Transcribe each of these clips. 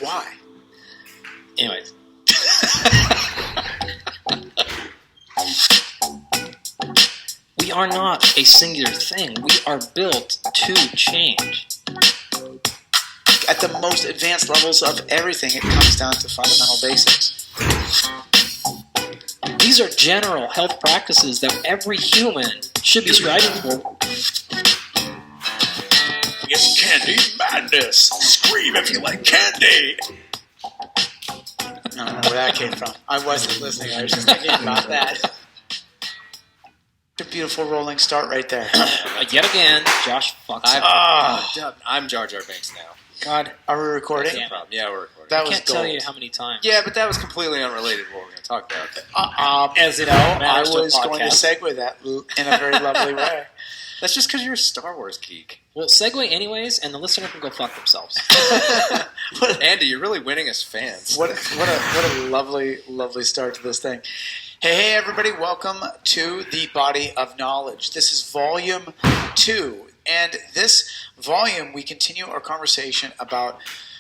Why? Anyways. We are not a singular thing. We are built to change. At the most advanced levels of everything, it comes down to fundamental basics. These are general health practices that every human should be striving for. It's candy madness. Scream if you like candy. I don't know where that came from. I wasn't listening. I was just thinking about that. A beautiful rolling start right there. Yet again, Josh fucks up. I'm Jar Jar Binks now. God. Are we recording? Yeah. Yeah, we're recording. That I was can't gold. tell you how many times. Yeah, but that was completely unrelated to what we're going to talk about. As you know, I Matters to a was going to podcast. segue that in a very lovely way. That's just because you're a Star Wars geek. Well, segue anyways, and the listener can go fuck themselves. Andy, you're really winning us fans. What a lovely start to this thing. Hey, everybody, welcome to the Body of Knowledge. This is volume 2, and this volume we continue our conversation about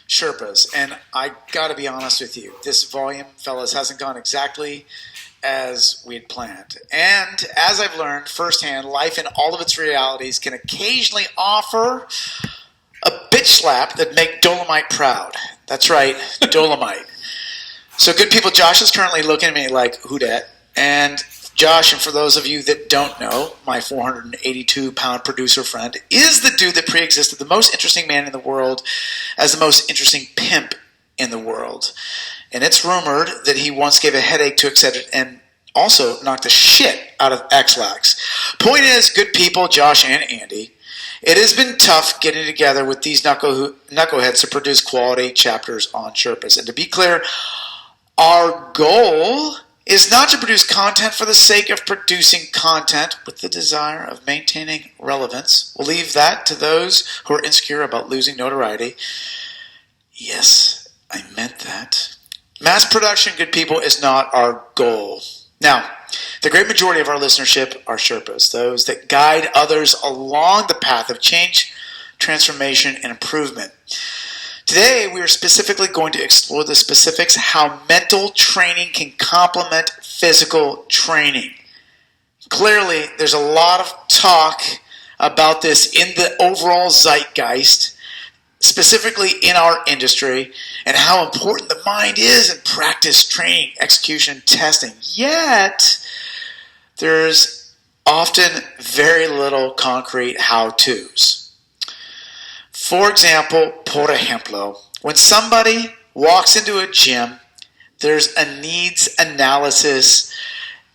Sherpas. And I got to be honest with you, this volume, fellas, hasn't gone exactly as we had planned. And as I've learned firsthand, life in all of its realities can occasionally offer a bitch slap that make Dolomite proud. That's right, Dolomite. So good people, Josh is currently looking at me like, who dat? And Josh, and for those of you that don't know, my 482-pound producer friend is the dude that pre-existed the most interesting man in the world as the most interesting pimp in the world. And it's rumored that he once gave a headache to Excedrin and also knocked the shit out of X-Lax. Point is, good people, Josh and Andy, it has been tough getting together with these knuckleheads to produce quality chapters on Sherpas. And to be clear, our goal is not to produce content for the sake of producing content with the desire of maintaining relevance. We'll leave that to those who are insecure about losing notoriety. Yes, I meant that. Mass production, good people, is not our goal. Now, the great majority of our listenership are Sherpas, those that guide others along the path of change, transformation, and improvement. Today, we are specifically going to explore the specifics how mental training can complement physical training. Clearly, there's a lot of talk about this in the overall zeitgeist, specifically in our industry, and how important the mind is in practice, training, execution, testing. Yet, there's often very little concrete how-tos. For example, por ejemplo, when somebody walks into a gym, there's a needs analysis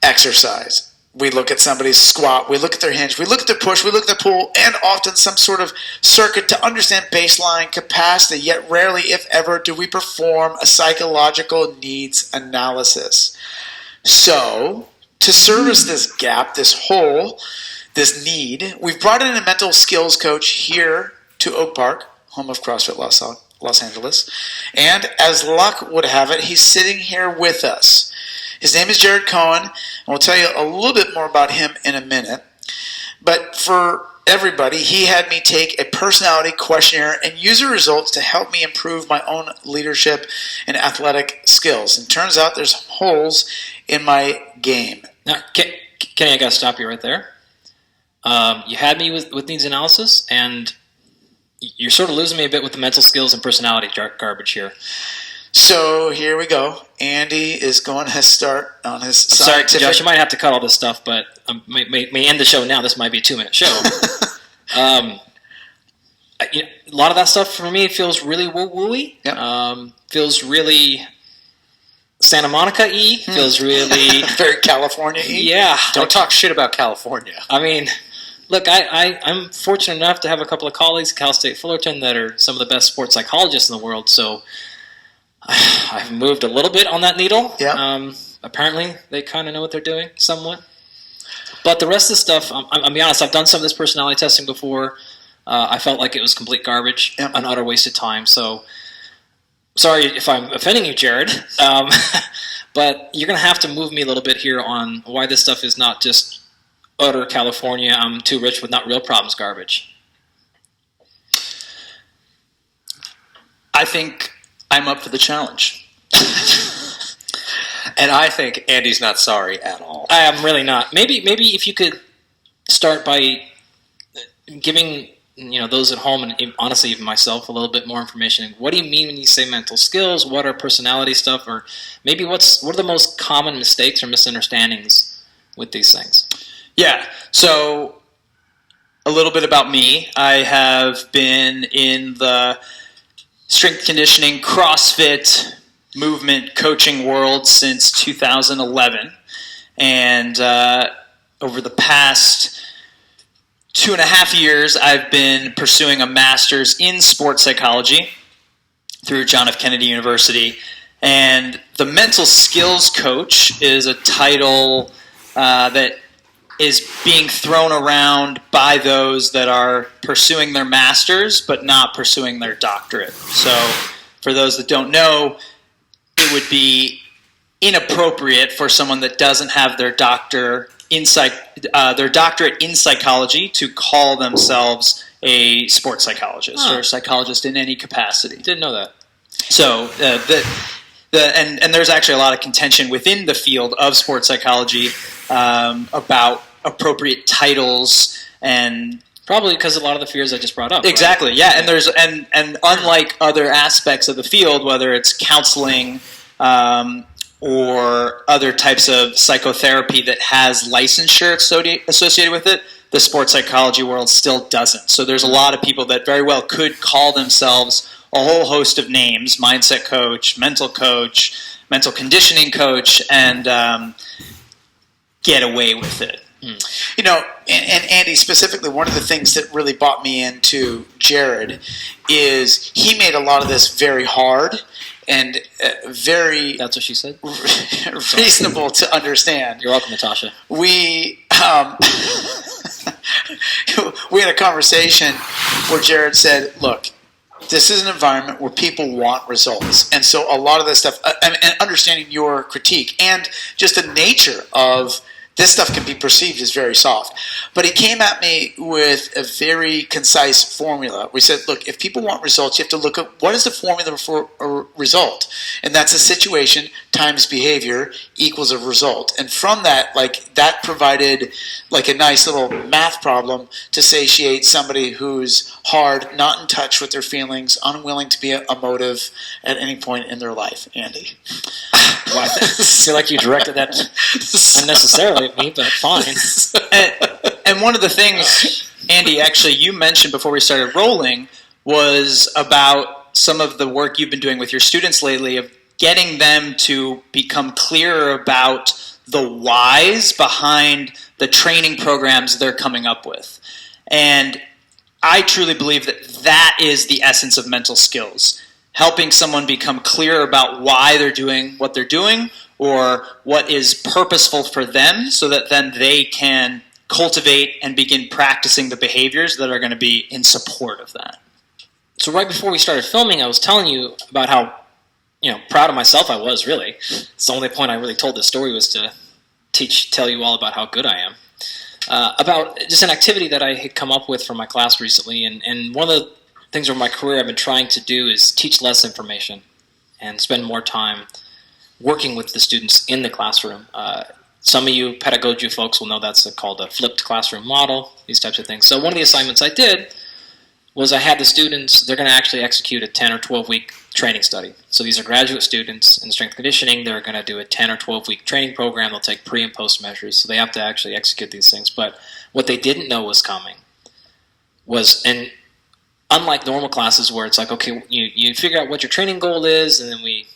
exercise. We look at somebody's squat, we look at their hinge, we look at their push, we look at their pull, and often some sort of circuit to understand baseline capacity, yet rarely, if ever, do we perform a psychological needs analysis. So, to service this gap, this hole, this need, we've brought in a mental skills coach here to Oak Park, home of CrossFit Los Angeles, and as luck would have it, he's sitting here with us. His name is Jared Cohen, and we'll tell you a little bit more about him in a minute. But for everybody, he had me take a personality questionnaire and use the results to help me improve my own leadership and athletic skills. And turns out there's holes in my game. Now, Kenny, I got to stop you right there. You had me with needs analysis, and you're sort of losing me a bit with the mental skills and personality garbage here. So here we go. Andy is going to start on his Sorry, scientific... Josh, you might have to cut all this stuff, but may end the show now. This might be a 2-minute show. A lot of that stuff for me feels really woo-woo-y. Yep. Feels really Santa Monica-y. Feels really... Very California-y. Yeah. Don't talk shit about California. I mean... Look, I'm fortunate enough to have a couple of colleagues at Cal State Fullerton that are some of the best sports psychologists in the world, so I've moved a little bit on that needle. Yeah. Apparently, they kind of know what they're doing, somewhat. But the rest of the stuff, I'll be honest, I've done some of this personality testing before. I felt like it was complete garbage, Yep. an utter waste of time, so sorry if I'm offending you, Jared, but you're going to have to move me a little bit here on why this stuff is not just utter California, I'm too rich with not real problems garbage. I think I'm up for the challenge. And I think Andy's not sorry at all. I am really not. Maybe if you could start by giving those at home and honestly even myself a little bit more information. What do you mean when you say mental skills? What are personality stuff? Or maybe what are the most common mistakes or misunderstandings with these things? Yeah. So a little bit about me. I have been in the strength conditioning, CrossFit, movement coaching world since 2011. And over the past 2.5 years, I've been pursuing a master's in sports psychology through John F. Kennedy University. And the mental skills coach is a title that is being thrown around by those that are pursuing their master's but not pursuing their doctorate. So for those that don't know, it would be inappropriate for someone that doesn't have their doctorate in psychology to call themselves a sports psychologist or a psychologist in any capacity. Didn't know that. So and there's actually a lot of contention within the field of sports psychology about appropriate titles, and probably because a lot of the fears I just brought up. Exactly, right? yeah. And there's and unlike other aspects of the field, whether it's counseling or other types of psychotherapy that has licensure associated with it, the sports psychology world still doesn't. So there's a lot of people that very well could call themselves a whole host of names: mindset coach, mental conditioning coach, and get away with it. And Andy, specifically, one of the things that really brought me into Jared is he made a lot of this very hard and very... That's what she said? reasonable to understand. You're welcome, Natasha. We had a conversation where Jared said, look, this is an environment where people want results. And so a lot of this stuff, and understanding your critique and just the nature of this stuff can be perceived as very soft. But he came at me with a very concise formula. We said, look, if people want results, you have to look at what is the formula for a result. And that's a situation times behavior equals a result. And from that, that provided a nice little math problem to satiate somebody who's hard, not in touch with their feelings, unwilling to be emotive at any point in their life. Andy. Well, I feel like you directed that unnecessarily at me, but fine. And one of the things, Andy, actually you mentioned before we started rolling was about some of the work you've been doing with your students lately of getting them to become clearer about the whys behind the training programs they're coming up with. And I truly believe that is the essence of mental skills. Helping someone become clear about why they're doing what they're doing or what is purposeful for them so that then they can cultivate and begin practicing the behaviors that are going to be in support of that. So right before we started filming, I was telling you about how proud of myself I was, really. It's the only point I really told this story was to tell you all about how good I am. About just an activity that I had come up with for my class recently, and one of the things over my career I've been trying to do is teach less information and spend more time working with the students in the classroom. Some of you pedagogy folks will know that's called a flipped classroom model, these types of things. So one of the assignments I did was I had the students, they're going to actually execute a 10 or 12-week training study. So these are graduate students in strength conditioning. They're going to do a 10 or 12-week training program. They'll take pre and post measures. So they have to actually execute these things. But what they didn't know was coming was, and unlike normal classes where it's like, okay, you figure out what your training goal is, and then we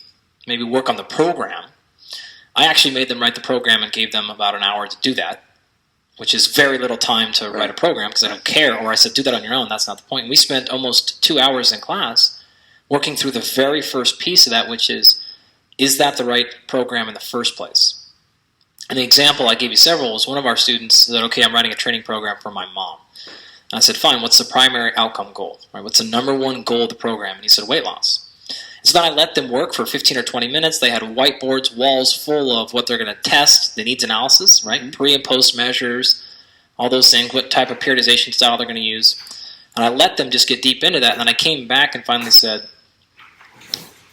maybe work on the program. I actually made them write the program and gave them about an hour to do that, which is very little time to write a program because I don't care. Or I said, do that on your own. That's not the point. And we spent almost 2 hours in class working through the very first piece of that, which is that the right program in the first place? And the example I gave you several was one of our students said, okay, I'm writing a training program for my mom. And I said, fine, what's the primary outcome goal? Right? What's the number one goal of the program? And he said, weight loss. And so then I let them work for 15 or 20 minutes. They had whiteboards, walls full of what they're going to test, the needs analysis, right? Mm-hmm. Pre and post measures, all those things, what type of periodization style they're going to use. And I let them just get deep into that. And then I came back and finally said,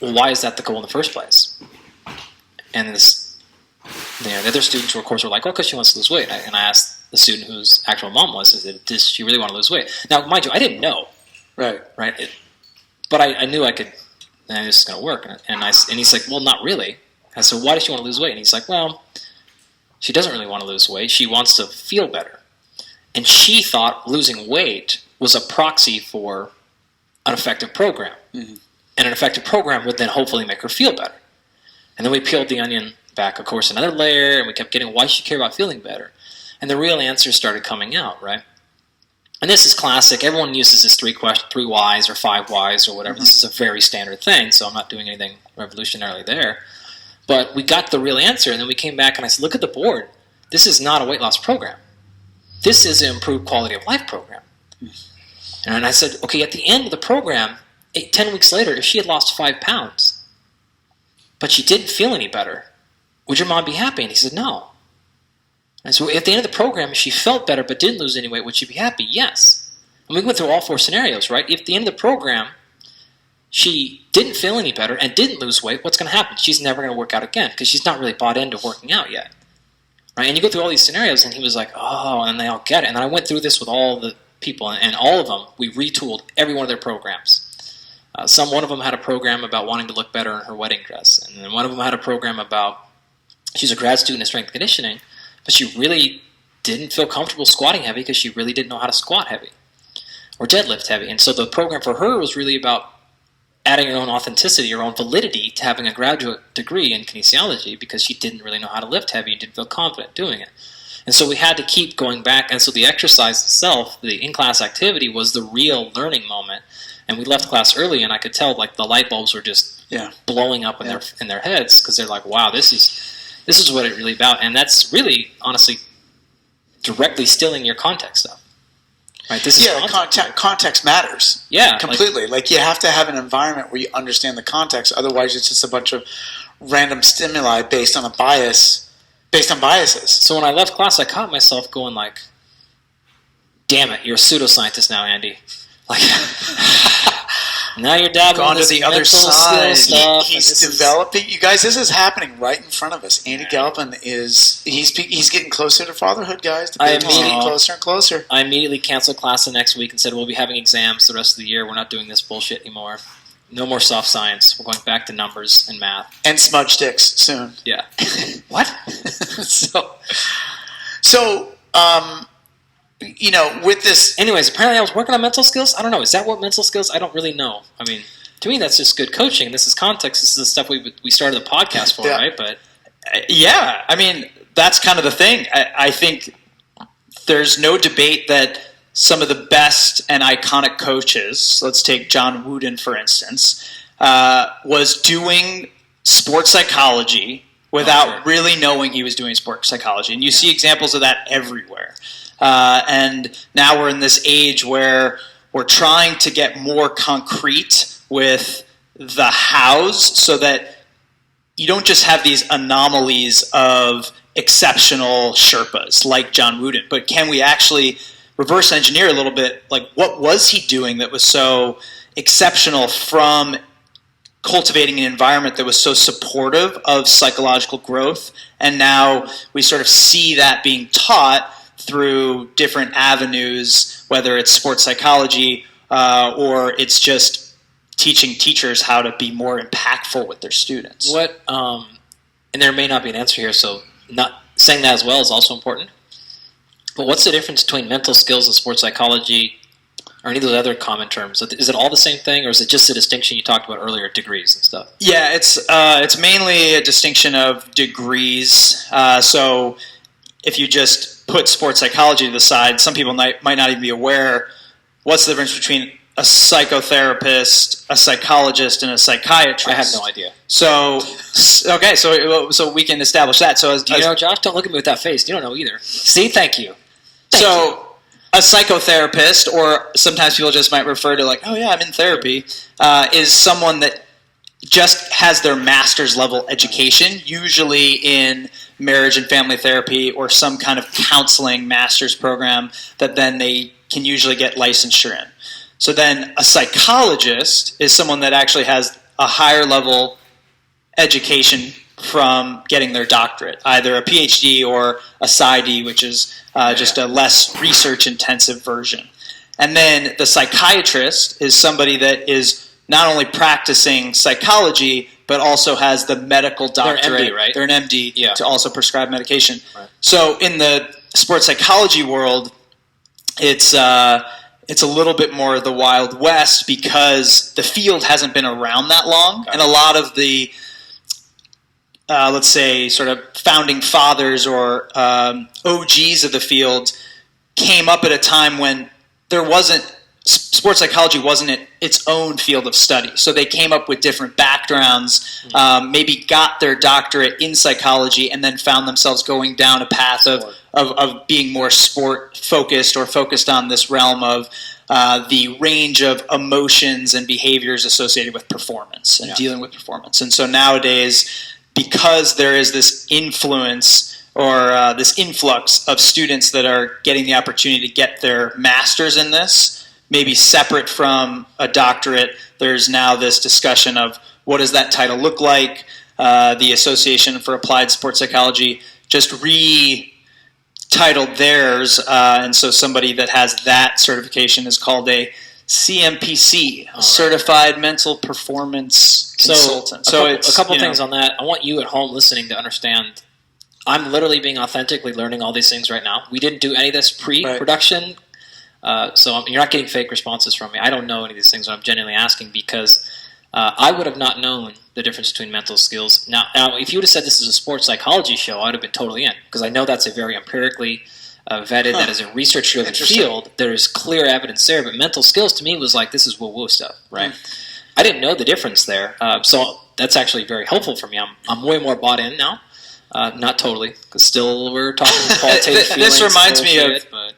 well, why is that the goal in the first place? And the other students were, of course, were like, well, because she wants to lose weight. And I asked the student whose actual mom was, does she really want to lose weight? Now, mind you, I didn't know. Right. But I knew I could, and this is going to work. And he's like, well, not really. I said, why does she want to lose weight? And he's like, well, she doesn't really want to lose weight. She wants to feel better. And she thought losing weight was a proxy for an effective program. Mm-hmm. And an effective program would then hopefully make her feel better. And then we peeled the onion back, of course, another layer, and we kept getting, why does she care about feeling better? And the real answers started coming out, right? And this is classic. Everyone uses this 3 whys or 5 whys or whatever. Mm-hmm. This is a very standard thing, so I'm not doing anything revolutionary there. But we got the real answer, and then we came back and I said, look at the board. This is not a weight loss program. This is an improved quality of life program. Mm-hmm. And I said, okay, at the end of the program, 10 weeks later, if she had lost 5 pounds, but she didn't feel any better, would your mom be happy? And he said, no. And so at the end of the program, if she felt better but didn't lose any weight, would she be happy? Yes. And we went through all 4 scenarios, right? If at the end of the program, she didn't feel any better and didn't lose weight, what's going to happen? She's never going to work out again because she's not really bought into working out yet. Right? And you go through all these scenarios, and he was like, oh, and they all get it. And then I went through this with all the people, and all of them, we retooled every one of their programs. One of them had a program about wanting to look better in her wedding dress. And then one of them had a program about, she's a grad student in strength conditioning, but she really didn't feel comfortable squatting heavy because she really didn't know how to squat heavy or deadlift heavy. And so the program for her was really about adding her own authenticity, her own validity to having a graduate degree in kinesiology because she didn't really know how to lift heavy and didn't feel confident doing it. And so we had to keep going back. And so the exercise itself, the in-class activity, was the real learning moment. And we left class early, and I could tell like the light bulbs were just blowing up in their heads because they're like, "Wow, this is what it's really about." And that's really, honestly, directly stealing your context stuff. Right? This is context matters. Yeah, completely. Like you have to have an environment where you understand the context. Otherwise, it's just a bunch of random stimuli based on biases. So when I left class, I caught myself going like, "Damn it, you're a pseudoscientist now, Andy." Like, now you're dabbling on this to the other side. Stuff, he's developing. You guys, this is happening right in front of us. Andy Galpin he's getting closer to fatherhood, guys. The baby's getting closer and closer. I immediately canceled class the next week and said, we'll be having exams the rest of the year. We're not doing this bullshit anymore. No more soft science. We're going back to numbers and math. And smudge sticks soon. Yeah. What? So, with this... Anyways, apparently I was working on mental skills. I don't know. Is that what mental skills? I don't really know. I mean, to me, that's just good coaching. This is context. This is the stuff we started the podcast for, right? But yeah, I mean, that's kind of the thing. I think there's no debate that some of the best and iconic coaches, let's take John Wooden, for instance, was doing sports psychology without really knowing he was doing sports psychology. And you see examples of that everywhere. And now we're in this age where we're trying to get more concrete with the hows so that you don't just have these anomalies of exceptional Sherpas like John Wooden, but can we actually reverse engineer a little bit, like what was he doing that was so exceptional from cultivating an environment that was so supportive of psychological growth, and now we sort of see that being taught through different avenues, whether it's sports psychology or it's just teaching teachers how to be more impactful with their students. And there may not be an answer here, so not saying that as well is also important. But what's the difference between mental skills and sports psychology or any of those other common terms? Is it all the same thing, or is it just the distinction you talked about earlier, degrees and stuff? Yeah, it's mainly a distinction of degrees. So if you just put sports psychology to the side, some people might not even be aware what's the difference between a psychotherapist, a psychologist, and a psychiatrist. I have no idea. So we can establish that. So do you know, Josh? Don't look at me with that face. You don't know either. See, thank you. A psychotherapist, or sometimes people just might refer to like, oh yeah, I'm in therapy, is someone that just has their master's level education, usually in marriage and family therapy or some kind of counseling master's program that then they can usually get licensure in. So then a psychologist is someone that actually has a higher level education from getting their doctorate, either a PhD or a PsyD, which is just a less research-intensive version. And then the psychiatrist is somebody that is not only practicing psychology, but also has the medical doctorate. They're an MD, right? They're an MD to also prescribe medication. Right. So in the sports psychology world, it's a little bit more the Wild West because the field hasn't been around that long, and a lot of the let's say, sort of founding fathers or OGs of the field came up at a time when sports psychology wasn't its own field of study. So they came up with different backgrounds, maybe got their doctorate in psychology, and then found themselves going down a path of being more sport-focused or focused on this realm of the range of emotions and behaviors associated with performance and dealing with performance. And so nowadays, because there is this influence or this influx of students that are getting the opportunity to get their masters in this, maybe separate from a doctorate, there's now this discussion of what does that title look like. The Association for Applied Sports Psychology just retitled theirs, and so somebody that has that certification is called a CMPC, Certified Mental Performance Consultant. So a couple things on that. I want you at home listening to understand I'm literally being authentically learning all these things right now. We didn't do any of this pre-production, so you're not getting fake responses from me. I don't know any of these things, and I'm genuinely asking because I would have not known the difference between mental skills. Now, if you would have said this is a sports psychology show, I would have been totally in because I know that's a very empirically vetted, that is a research-driven field. There's clear evidence there, but mental skills to me was like, this is woo-woo stuff, right? I didn't know the difference there, so that's actually very helpful for me. I'm way more bought in now. Not totally, because still we're talking qualitative feelings. This reminds me of, but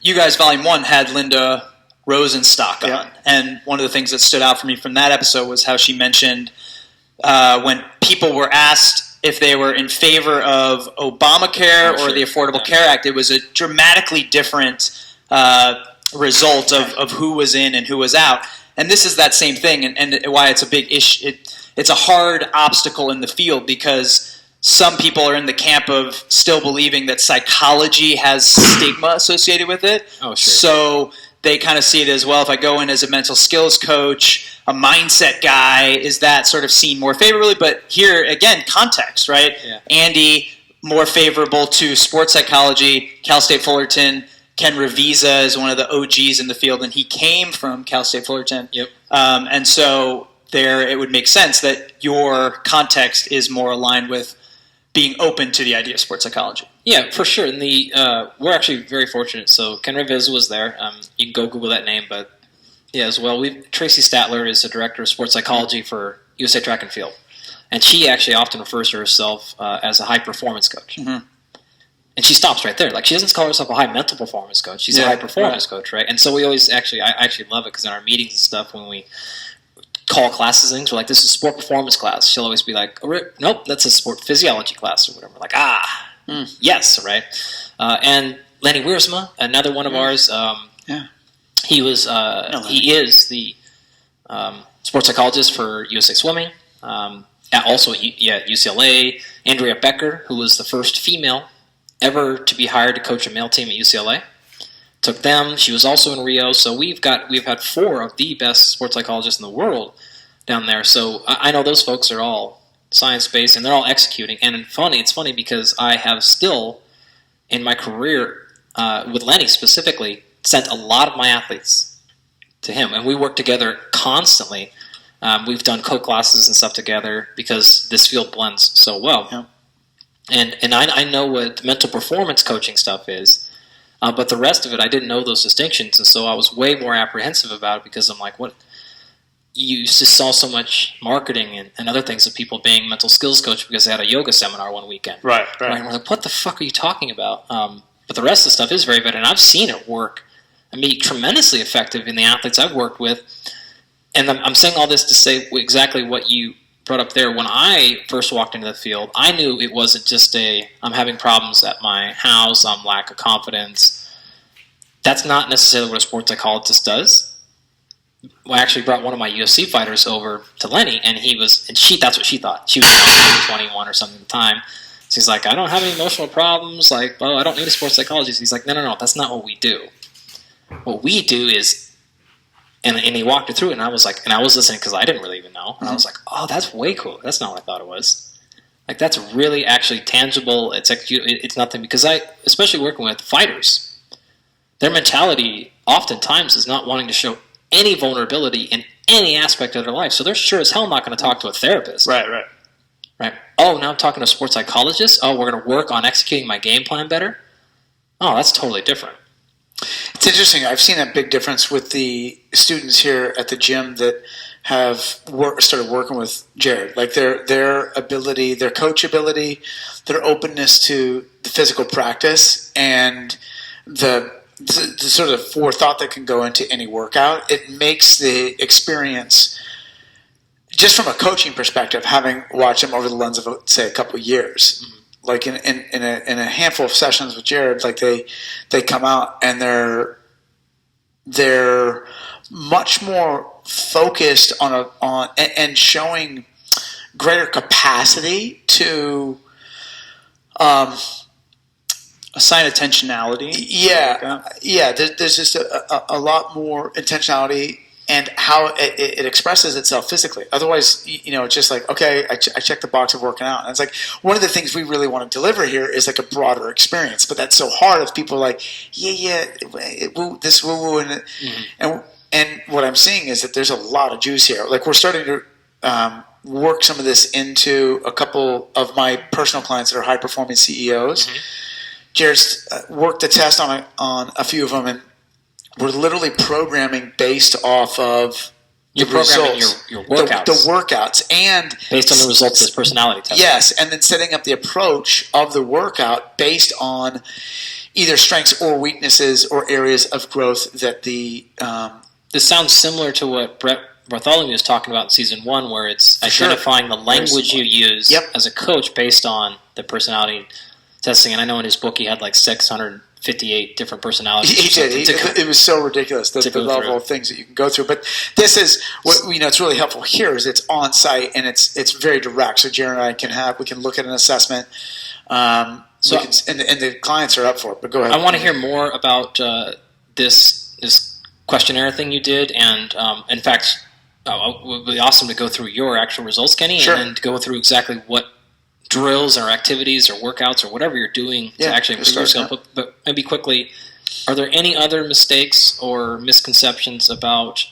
you guys, Volume 1 had Linda Rosenstock on, and one of the things that stood out for me from that episode was how she mentioned when people were asked if they were in favor of Obamacare or the Affordable Care Act, it was a dramatically different result of who was in and who was out. And this is that same thing, and why it's a big issue. It's a hard obstacle in the field because some people are in the camp of still believing that psychology has stigma associated with it. Oh, sure. So they kind of see it as, well, if I go in as a mental skills coach, a mindset guy, is that sort of seen more favorably? But here, again, context, right? Yeah. Andy, more favorable to sports psychology. Cal State Fullerton. Ken Revisa is one of the OGs in the field, and he came from Cal State Fullerton. Yep. And so there it would make sense that your context is more aligned with being open to the idea of sports psychology. Yeah, for sure. And we're actually very fortunate. So Ken Revisa was there. You can go Google that name, but yeah, as well. Tracy Statler is the director of sports psychology for USA Track and Field, and she actually often refers to herself as a high performance coach. Mm-hmm. And she stops right there. Like, she doesn't call herself a high mental performance coach. She's a high performance coach, right? And so we always I actually love it because in our meetings and stuff, when we call classes things, we're like, this is a sport performance class. She'll always be like, oh, nope, that's a sport physiology class or whatever. We're like, yes, right? And Lenny Wiersma, another one of ours, he is the sports psychologist for USA Swimming, also at UCLA. Andrea Becker, who was the first female ever to be hired to coach a male team at UCLA. Took them. She was also in Rio. So we've had 4 of the best sports psychologists in the world down there. So I know those folks are all science-based and they're all executing. And it's funny because I have still, in my career, with Lenny specifically, sent a lot of my athletes to him. And we work together constantly. We've done co-classes and stuff together because this field blends so well. Yeah. And I know what mental performance coaching stuff is, but the rest of it, I didn't know those distinctions, and so I was way more apprehensive about it because I'm like, what? You just saw so much marketing and other things of people being mental skills coach because they had a yoga seminar one weekend. Right. And we're like, what the fuck are you talking about? But the rest of the stuff is very good, and I've seen it work. I mean, tremendously effective in the athletes I've worked with. And I'm saying all this to say exactly what you brought up there. When I first walked into the field, I knew it wasn't just I'm having problems at my house, I'm lack of confidence. That's not necessarily what a sports psychologist does. I actually brought one of my UFC fighters over to Lenny, and that's what she thought. She was 21 or something at the time. So he's like, I don't have any emotional problems. Like, well, I don't need a sports psychologist. He's like, no, that's not what we do. What we do is, and he walked her through it, and I was like, and I was listening because I didn't really even know. And I was like, oh, that's way cool. That's not what I thought it was. Like, that's really actually tangible. It's nothing, because especially working with fighters, their mentality oftentimes is not wanting to show any vulnerability in any aspect of their life. So they're sure as hell not going to talk to a therapist. Right. Oh, now I'm talking to a sports psychologist. Oh, we're going to work on executing my game plan better. Oh, that's totally different. It's interesting. I've seen a big difference with the students here at the gym that have started working with Jared. Like their ability, their coachability, their openness to the physical practice, and the sort of forethought that can go into any workout. It makes the experience, just from a coaching perspective, having watched him over the lens of, say, a couple of years. Mm-hmm. Like in a handful of sessions with Jared, like they come out and they're much more focused on and showing greater capacity to assign attentionality. Yeah. There's just a lot more intentionality. And how it expresses itself physically. Otherwise, it's just like, okay, I check the box of working out. And it's like, one of the things we really want to deliver here is like a broader experience. But that's so hard if people are like, this woo-woo. And what I'm seeing is that there's a lot of juice here. Like, we're starting to work some of this into a couple of my personal clients that are high-performing CEOs. Mm-hmm. Jared's worked the test on a few of them, and we're literally programming based off of your results, your workouts. The workouts. And based on the results of this personality test. Yes, and then setting up the approach of the workout based on either strengths or weaknesses or areas of growth that the... This sounds similar to what Brett Bartholomew was talking about in Season 1, where it's identifying the language you use as a coach based on the personality testing. And I know in his book he had like 658 different personalities. He did. It was so ridiculous, the level of things that you can go through. But this is what it's really helpful here is it's on site and it's very direct. So Jared and I we can look at an assessment. And the clients are up for it. But go ahead. I want to hear more about this questionnaire thing you did, and in fact, it would be awesome to go through your actual results, Kenny, and go through exactly what drills or activities or workouts or whatever you're doing to actually improve yourself. But maybe quickly, are there any other mistakes or misconceptions about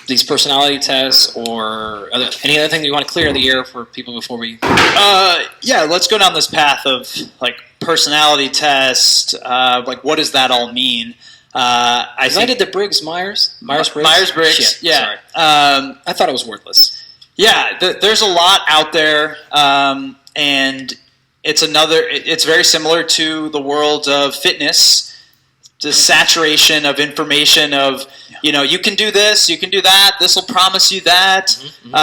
these personality tests, or any other thing you want to clear the air for people before we... let's go down this path of like personality test, like what does that all mean? I did the Myers-Briggs. Myers-Briggs, yeah. Sorry. I thought it was worthless. Yeah, there's a lot out there, and it's very similar to the world of fitness, the saturation of information of, you can do this, you can do that, this will promise you that. Mm-hmm.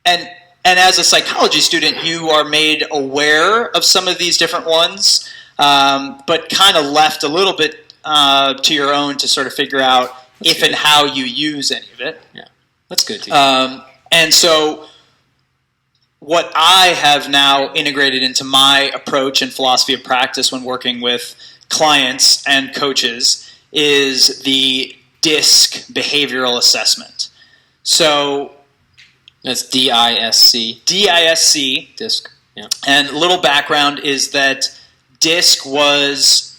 And as a psychology student, you are made aware of some of these different ones, but kind of left a little bit to your own to sort of figure out and how you use any of it. Yeah. That's good too. And so what I have now integrated into my approach and philosophy of practice when working with clients and coaches is the DISC behavioral assessment. So that's DISC. DISC. DISC. Yeah. And a little background is that DISC was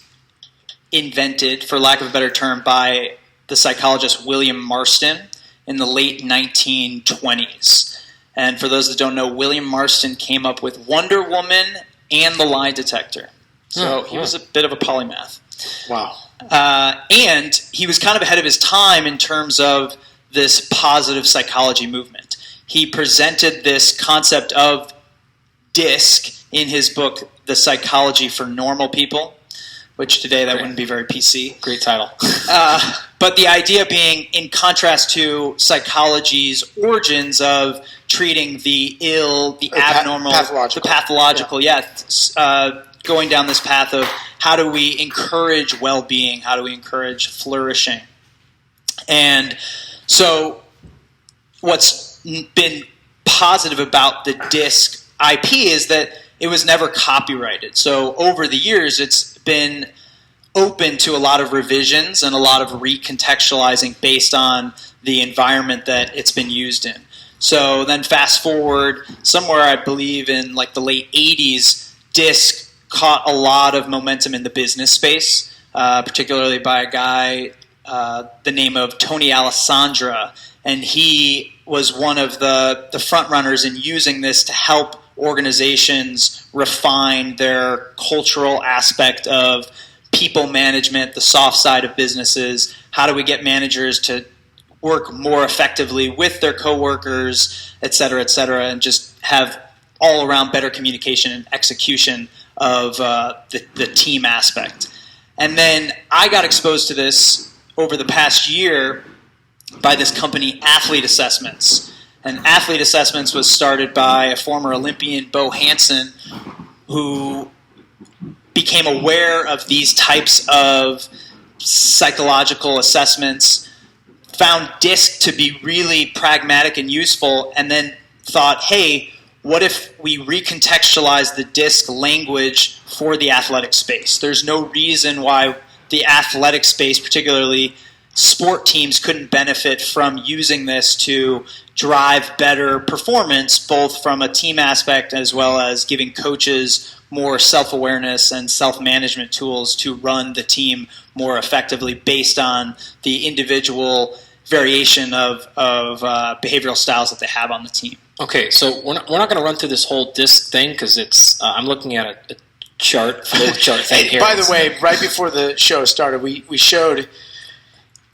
invented, for lack of a better term, by the psychologist William Marston in the late 1920s. And for those that don't know, William Marston came up with Wonder Woman and the lie detector. So he was a bit of a polymath. Wow. And he was kind of ahead of his time in terms of this positive psychology movement. He presented this concept of DISC in his book, The Psychology for Normal People, which today that wouldn't be very PC. Great title. But the idea being, in contrast to psychology's origins of treating the ill, the abnormal, the pathological, going down this path of how do we encourage well-being, how do we encourage flourishing. And so what's been positive about the disc IP is that it was never copyrighted. So over the years, it's been open to a lot of revisions and a lot of recontextualizing based on the environment that it's been used in. So then fast forward somewhere, I believe in like the late 80s, disc caught a lot of momentum in the business space, particularly by a guy, the name of Tony Alessandra, and he was one of the front runners in using this to help organizations refine their cultural aspect of people management, the soft side of businesses. How do we get managers to work more effectively with their coworkers, et cetera, and just have all around better communication and execution of the team aspect. And then I got exposed to this over the past year by this company, Athlete Assessments. And Athlete Assessments was started by a former Olympian, Bo Hansen, who became aware of these types of psychological assessments, found DISC to be really pragmatic and useful, and then thought, hey, what if we recontextualize the DISC language for the athletic space? There's no reason why the athletic space, particularly sport teams, couldn't benefit from using this to drive better performance, both from a team aspect as well as giving coaches more self-awareness and self-management tools to run the team more effectively based on the individual variation of behavioral styles that they have on the team. Okay, so we're not going to run through this whole disc thing because it's I'm looking at a chart, flow chart thing here. By the way, right before the show started, we showed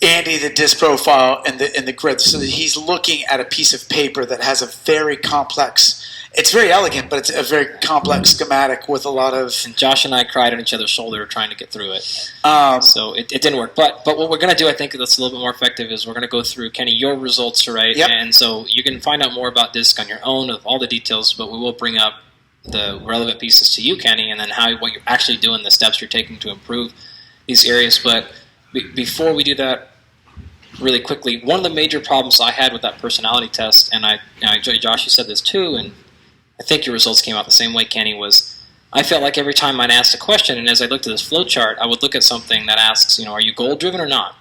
Andy the disc profile and the grid, so that he's looking at a piece of paper that has a very complex. It's very elegant, but it's a very complex schematic with a lot of. And Josh and I cried on each other's shoulder trying to get through it, so it didn't work. But what we're going to do, I think that's a little bit more effective, is we're going to go through, Kenny, your results, right? Yep. And so you can find out more about DISC on your own with all the details, but we will bring up the relevant pieces to you, Kenny, and then what you're actually doing, the steps you're taking to improve these areas. But before we do that, really quickly, one of the major problems I had with that personality test, and I enjoy Josh, you said this too, and I think your results came out the same way, Kenny, was I felt like every time I'd ask a question, and as I looked at this flow chart, I would look at something that asks, are you goal-driven or not?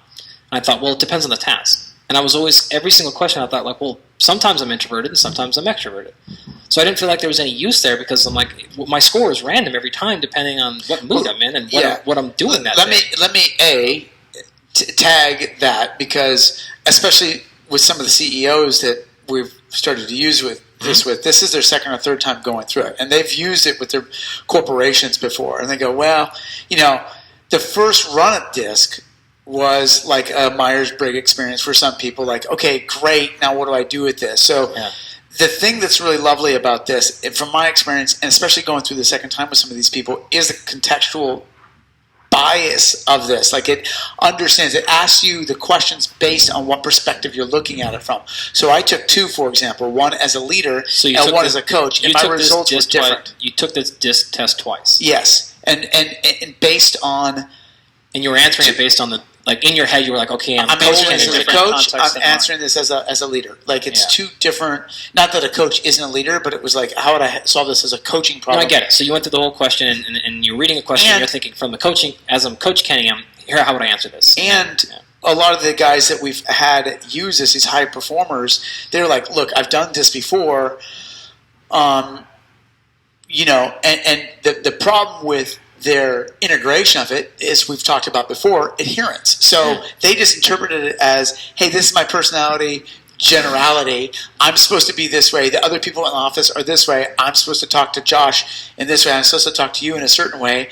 And I thought, well, it depends on the task. And I was always, every single question, I thought, like, well, sometimes I'm introverted and sometimes I'm extroverted. So I didn't feel like there was any use there because I'm like, my score is random every time depending on what mood I'm in and what I'm doing that day. Let me tag that, because especially with some of the CEOs that we've started to use this is their second or third time going through it, and they've used it with their corporations before, and they go, well, the first run at DISC was like a Myers-Briggs experience for some people, like, okay, great, now what do I do with this? So the thing that's really lovely about this, from my experience, and especially going through the second time with some of these people, is the contextual bias of this. Like, it understands, it asks you the questions based on what perspective you're looking at it from. So I took two, for example, one as a leader and one as a coach, and my results were different. You took this DISC test twice. Yes, and based on... And you were answering it based on the... Like, in your head, you were like, okay, I'm answering this as a coach, I'm answering this as a leader. Like, it's two different... Not that a coach isn't a leader, but it was like, how would I solve this as a coaching problem? No, I get it. So you went through the whole question, and you're reading a question, and you're thinking, from the coaching... As I'm Coach Kenny, how would I answer this? And a lot of the guys that we've had use this, these high performers, they're like, look, I've done this before, and the problem with their integration of it is, we've talked about before, adherence. So they just interpreted it as, hey, this is my personality generality. I'm supposed to be this way. The other people in the office are this way. I'm supposed to talk to Josh in this way. I'm supposed to talk to you in a certain way.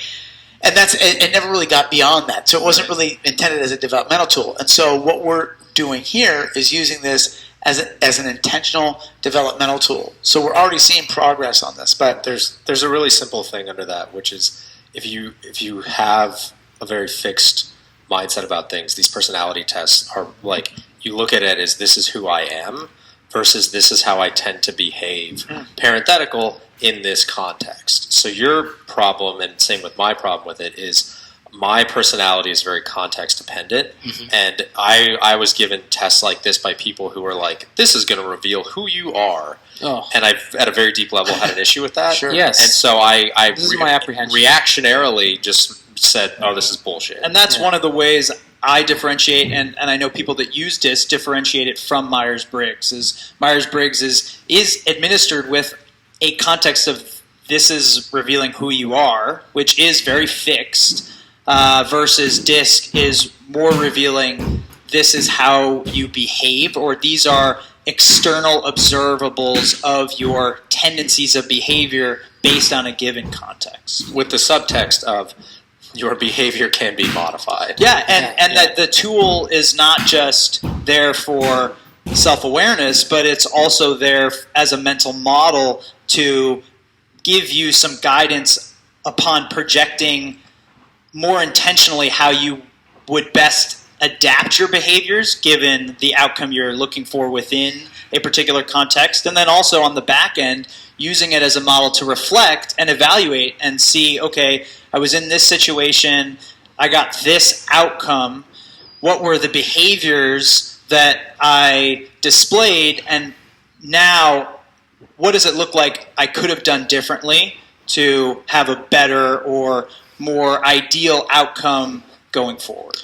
And it never really got beyond that. So it wasn't really intended as a developmental tool. And so what we're doing here is using this as an intentional developmental tool. So we're already seeing progress on this. But there's a really simple thing under that, which is, if you have a very fixed mindset about things, these personality tests are like, you look at it as, this is who I am, versus this is how I tend to behave, parenthetical, in this context. So your problem, and same with my problem with it, is my personality is very context dependent, and I was given tests like this by people who were like, this is going to reveal who you are. Oh. And I've, at a very deep level, had an issue with that. Sure. Yes. And so I This is my apprehension. reactionarily just said, oh, this is bullshit. And that's one of the ways I differentiate, and I know people that use DISC differentiate it from Myers-Briggs. Myers-Briggs is administered with a context of this is revealing who you are, which is very fixed, versus DISC is more revealing this is how you behave, or these are external observables of your tendencies of behavior based on a given context. With the subtext of your behavior can be modified. Yeah, and that the tool is not just there for self-awareness, but it's also there as a mental model to give you some guidance upon projecting more intentionally how you would best adapt your behaviors given the outcome you're looking for within a particular context. And then also on the back end, using it as a model to reflect and evaluate and see, okay, I was in this situation, I got this outcome, what were the behaviors that I displayed, and now what does it look like I could have done differently to have a better or more ideal outcome going forward?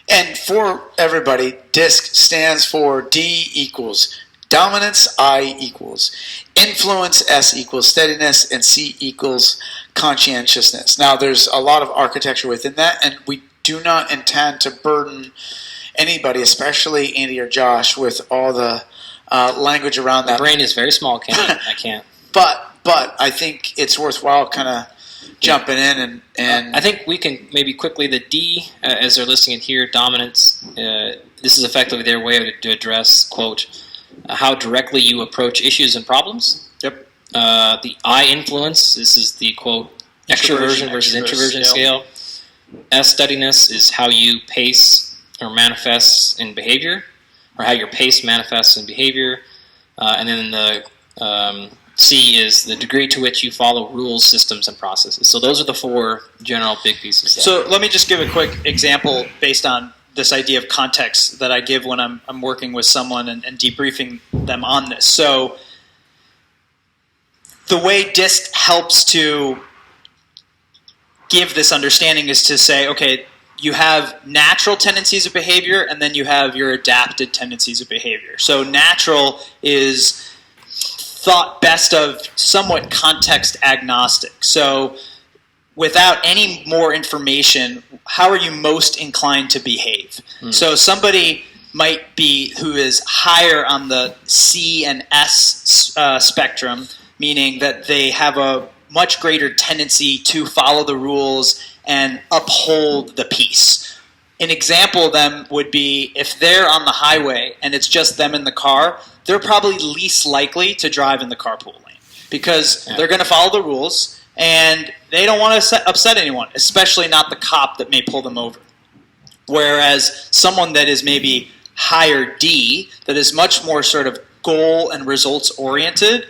And for everybody, DISC stands for D equals dominance, I equals influence, S equals steadiness, and C equals conscientiousness. Now, there's a lot of architecture within that, and we do not intend to burden anybody, especially Andy or Josh, with all the language around My that. brain is very small, Kenny. I can't. But I think it's worthwhile kind of jumping in and I think we can maybe quickly, the D, as they're listing it here, dominance, this is effectively their way to address, quote, how directly you approach issues and problems. Yep. The I influence, this is the, quote, extroversion versus introversion scale. S steadiness is how you pace or manifests in behavior, or how your pace manifests in behavior. And then the C is the degree to which you follow rules, systems, and processes. So those are the four general big pieces. So let me just give a quick example based on this idea of context that I give when I'm working with someone and debriefing them on this. So the way DISC helps to give this understanding is to say, okay, you have natural tendencies of behavior, and then you have your adapted tendencies of behavior. So natural is thought best of somewhat context agnostic. So without any more information, how are you most inclined to behave? So somebody might be who is higher on the C and S spectrum, meaning that they have a much greater tendency to follow the rules and uphold the peace. An example of them would be if they're on the highway and it's just them in the car, they're probably least likely to drive in the carpool lane because they're going to follow the rules and they don't want to upset anyone, especially not the cop that may pull them over. Whereas someone that is maybe higher D, that is much more sort of goal and results oriented,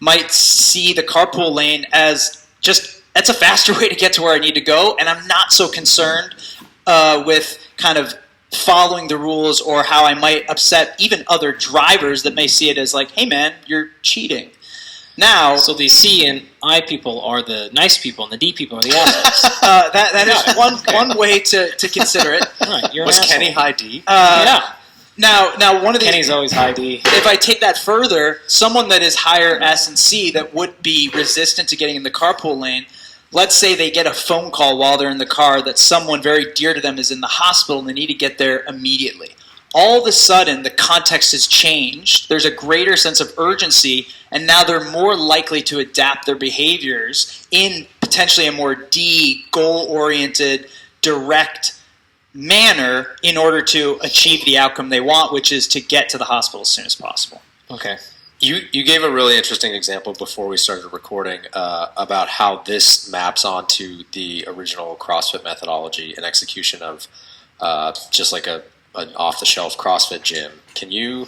might see the carpool lane as just, that's a faster way to get to where I need to go, and I'm not so concerned with kind of following the rules or how I might upset even other drivers that may see it as like, hey man, you're cheating. Now, So the C and I people are the nice people, and the D people are the assholes. that is one way to consider it. Right, you're an Was asshole. Kenny high D? Yeah. Now one of these. Kenny's always high D. If I take that further, someone that is higher S and C that would be resistant to getting in the carpool lane, let's say they get a phone call while they're in the car that someone very dear to them is in the hospital and they need to get there immediately. All of a sudden, the context has changed. There's a greater sense of urgency, and now they're more likely to adapt their behaviors in potentially a more D, goal-oriented, direct manner in order to achieve the outcome they want, which is to get to the hospital as soon as possible. Okay. You gave a really interesting example before we started recording about how this maps onto the original CrossFit methodology and execution of just like an off-the-shelf CrossFit gym. Can you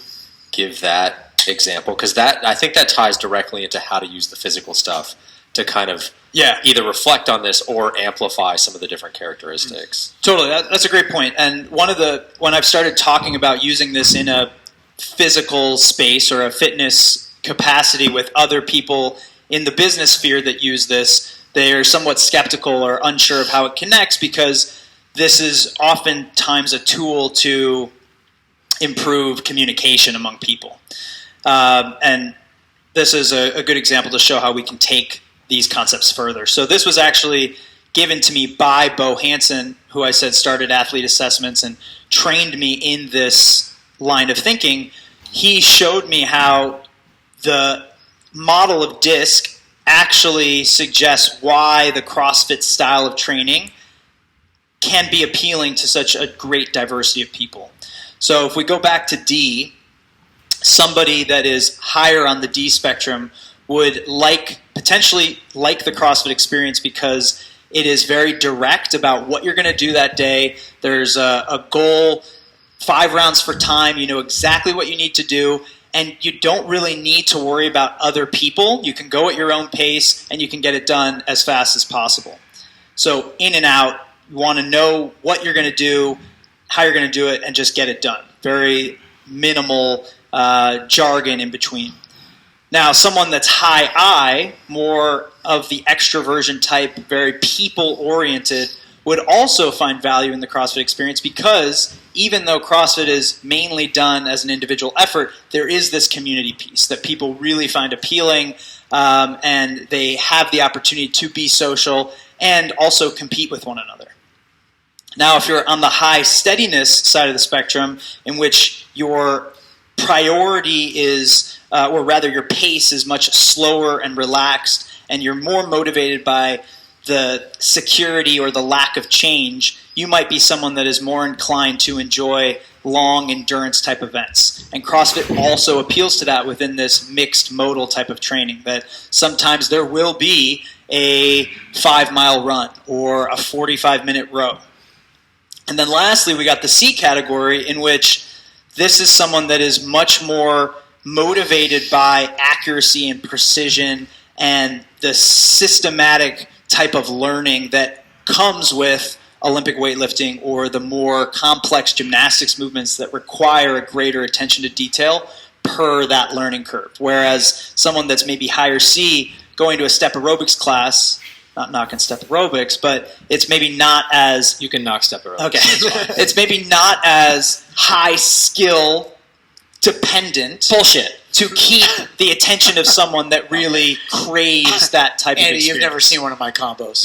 give that example, because I think that ties directly into how to use the physical stuff to kind of either reflect on this or amplify some of the different characteristics. Totally, that's a great point. And when I've started talking about using this in a physical space or a fitness capacity with other people in the business sphere that use this, they are somewhat skeptical or unsure of how it connects, because this is oftentimes a tool to improve communication among people. And this is a good example to show how we can take these concepts further. So this was actually given to me by Bo Hansen, who I said started Athlete Assessments and trained me in this line of thinking. He showed me how the model of DISC actually suggests why the CrossFit style of training can be appealing to such a great diversity of people. So if we go back to D, somebody that is higher on the D spectrum would potentially like the CrossFit experience because it is very direct about what you're going to do that day. There's a goal, 5 rounds for time. You know exactly what you need to do, and you don't really need to worry about other people. You can go at your own pace, and you can get it done as fast as possible. So in and out, you want to know what you're going to do, how you're going to do it, and just get it done. Very minimal jargon in between. Now, someone that's high I, more of the extroversion type, very people-oriented, would also find value in the CrossFit experience, because even though CrossFit is mainly done as an individual effort, there is this community piece that people really find appealing, and they have the opportunity to be social and also compete with one another. Now, if you're on the high steadiness side of the spectrum, in which your priority is, or rather your pace is much slower and relaxed, and you're more motivated by the security or the lack of change, you might be someone that is more inclined to enjoy long endurance type events. And CrossFit also appeals to that within this mixed modal type of training, that sometimes there will be a 5-mile run or a 45-minute row. And then lastly, we got the C category, in which this is someone that is much more motivated by accuracy and precision and the systematic type of learning that comes with Olympic weightlifting or the more complex gymnastics movements that require a greater attention to detail per that learning curve. Whereas someone that's maybe higher C, going to a step aerobics class, not knocking step aerobics, but it's maybe not as... You can knock step aerobics. Okay. It's maybe not as high skill dependent. Bullshit. To keep the attention of someone that really craves that type of experience. You've never seen one of my combos.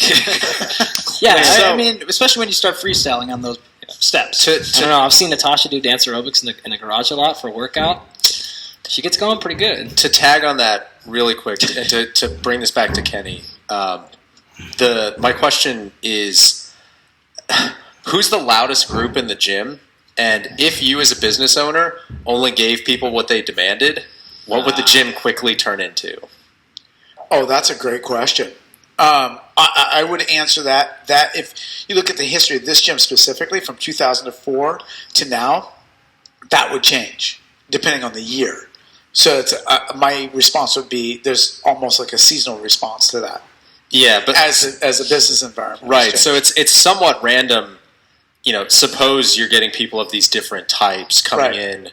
Yeah, So- I mean, especially when you start freestyling on those steps. I don't know. I've seen Natasha do dance aerobics in the garage a lot for a workout. She gets going pretty good. To tag on that really quick, and to bring this back to Kenny, my question is, who's the loudest group in the gym? And if you as a business owner only gave people what they demanded, what would the gym quickly turn into? Oh, that's a great question. I would answer that if you look at the history of this gym specifically from 2004 to now, that would change depending on the year. So my response would be there's almost like a seasonal response to that. Yeah, but as a business environment, right? So it's somewhat random. You know, suppose you're getting people of these different types coming in,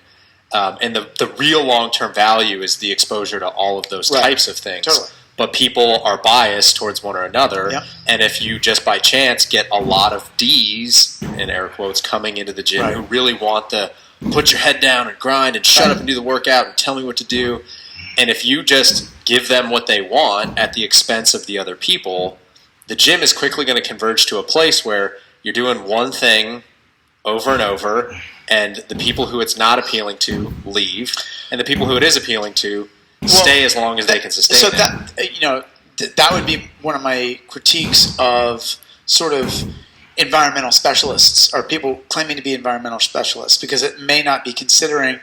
and the real long-term value is the exposure to all of those types of things. Totally. But people are biased towards one or another, and if you just by chance get a lot of Ds, in air quotes, coming into the gym who really want the put your head down and grind and shut up and do the workout and tell me what to do, and if you just give them what they want at the expense of the other people, the gym is quickly going to converge to a place where you're doing one thing over and over, and the people who it's not appealing to leave, and the people who it is appealing to stay as long as they can sustain so it. that would be one of my critiques of sort of environmental specialists or people claiming to be environmental specialists, because it may not be considering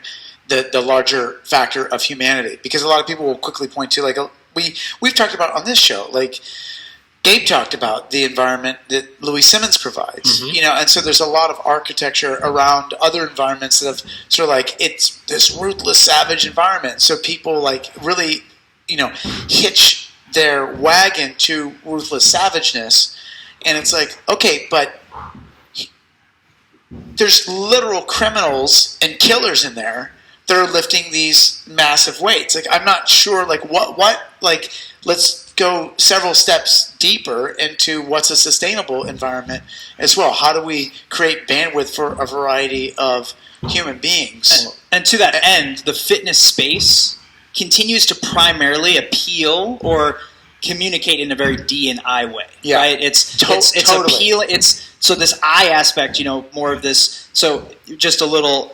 the larger factor of humanity. Because a lot of people will quickly point to, like, we've talked about on this show, like, Gabe talked about the environment that Louis Simmons provides, and so there's a lot of architecture around other environments that have sort of like, it's this ruthless, savage environment. So people like really, hitch their wagon to ruthless savageness, and it's like, okay, but there's literal criminals and killers in there that are lifting these massive weights. Like, I'm not sure, like, what, like, let's go several steps deeper into what's a sustainable environment as well. How do we create bandwidth for a variety of human beings? And to that end, the fitness space continues to primarily appeal or communicate in a very D and I way, right? It's totally. appeal. It's so this I aspect, more of this. So just a little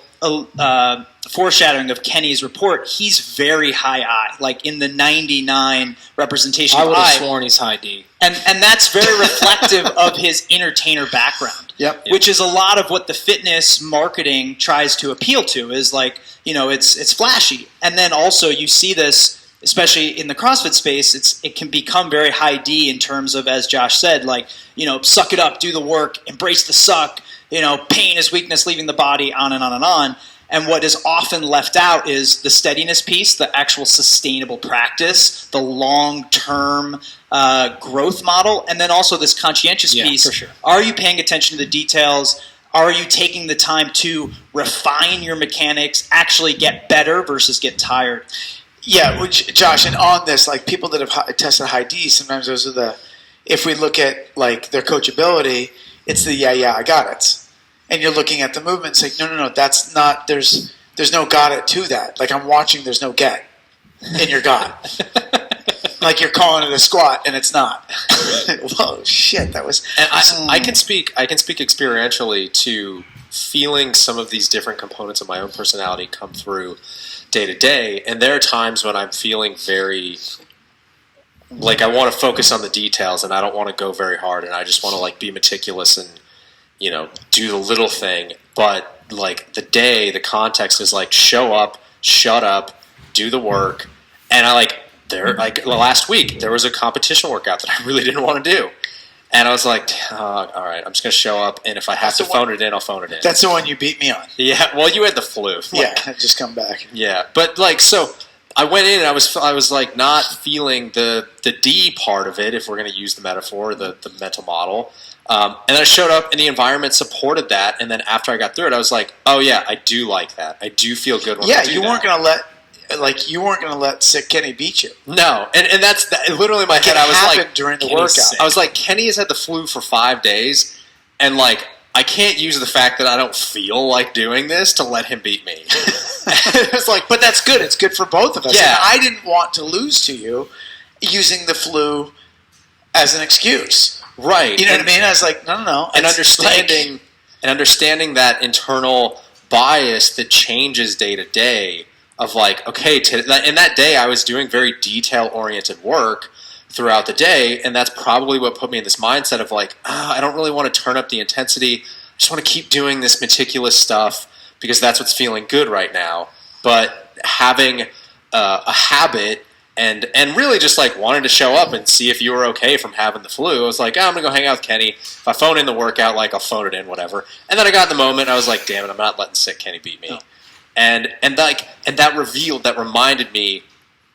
foreshadowing of Kenny's report. He's very high I, like in the 99 representation. I would of have I. sworn he's high D. And that's very reflective of his entertainer background. Yep. Which is a lot of what the fitness marketing tries to appeal to, is like, it's flashy. And then also you see this, especially in the CrossFit space, it can become very high D in terms of, as Josh said, like, suck it up, do the work, embrace the suck, pain is weakness leaving the body, on and on and on. And what is often left out is the steadiness piece, the actual sustainable practice, the long-term growth model, and then also this conscientious piece. For sure. Are you paying attention to the details? Are you taking the time to refine your mechanics, actually get better versus get tired? Yeah, which, Josh, and on this, like, people that have tested high D, sometimes those are if we look at, like, their coachability, it's the I got it. And you're looking at the movement, it's like, no, that's not, there's no got it to that. Like, I'm watching, there's no get in your got. Like, you're calling it a squat, and it's not. Whoa, shit, that was... And I can speak experientially to feeling some of these different components of my own personality come through day to day, and there are times when I'm feeling very... like, I want to focus on the details, and I don't want to go very hard, and I just want to, like, be meticulous and, do the little thing. But, like, the context is, like, show up, shut up, do the work. And last week, there was a competition workout that I really didn't want to do. And I was like, all right, I'm just going to show up, and if I have to phone it in, I'll phone it in. That's the one you beat me on. Yeah, well, you had the flu. I just come back. Yeah, but, like, so... I went in and I was like not feeling the D part of it, if we're going to use the metaphor, the mental model. And then I showed up and the environment supported that. And then after I got through it, I was like, oh yeah, I do like that. I do feel good when I do you weren't going to let sick Kenny beat you. No, and that's literally my head. I was like, during the workout. Sick. I was like, Kenny has had the flu for 5 days, and like, I can't use the fact that I don't feel like doing this to let him beat me. It's like, but that's good. It's good for both of us. Yeah. And I didn't want to lose to you using the flu as an excuse. Right. You know what I mean? I was like, no. And understanding that internal bias that changes day to day of like, okay, in that day I was doing very detail-oriented work throughout the day, and that's probably what put me in this mindset of like, I don't really want to turn up the intensity. I just want to keep doing this meticulous stuff because that's what's feeling good right now. But having a habit and really just like wanting to show up and see if you were okay from having the flu, I was like, I'm going to go hang out with Kenny. If I phone in the workout, like I'll phone it in, whatever. And then I got in the moment, I was like, damn it, I'm not letting sick Kenny beat me. No. And that reminded me,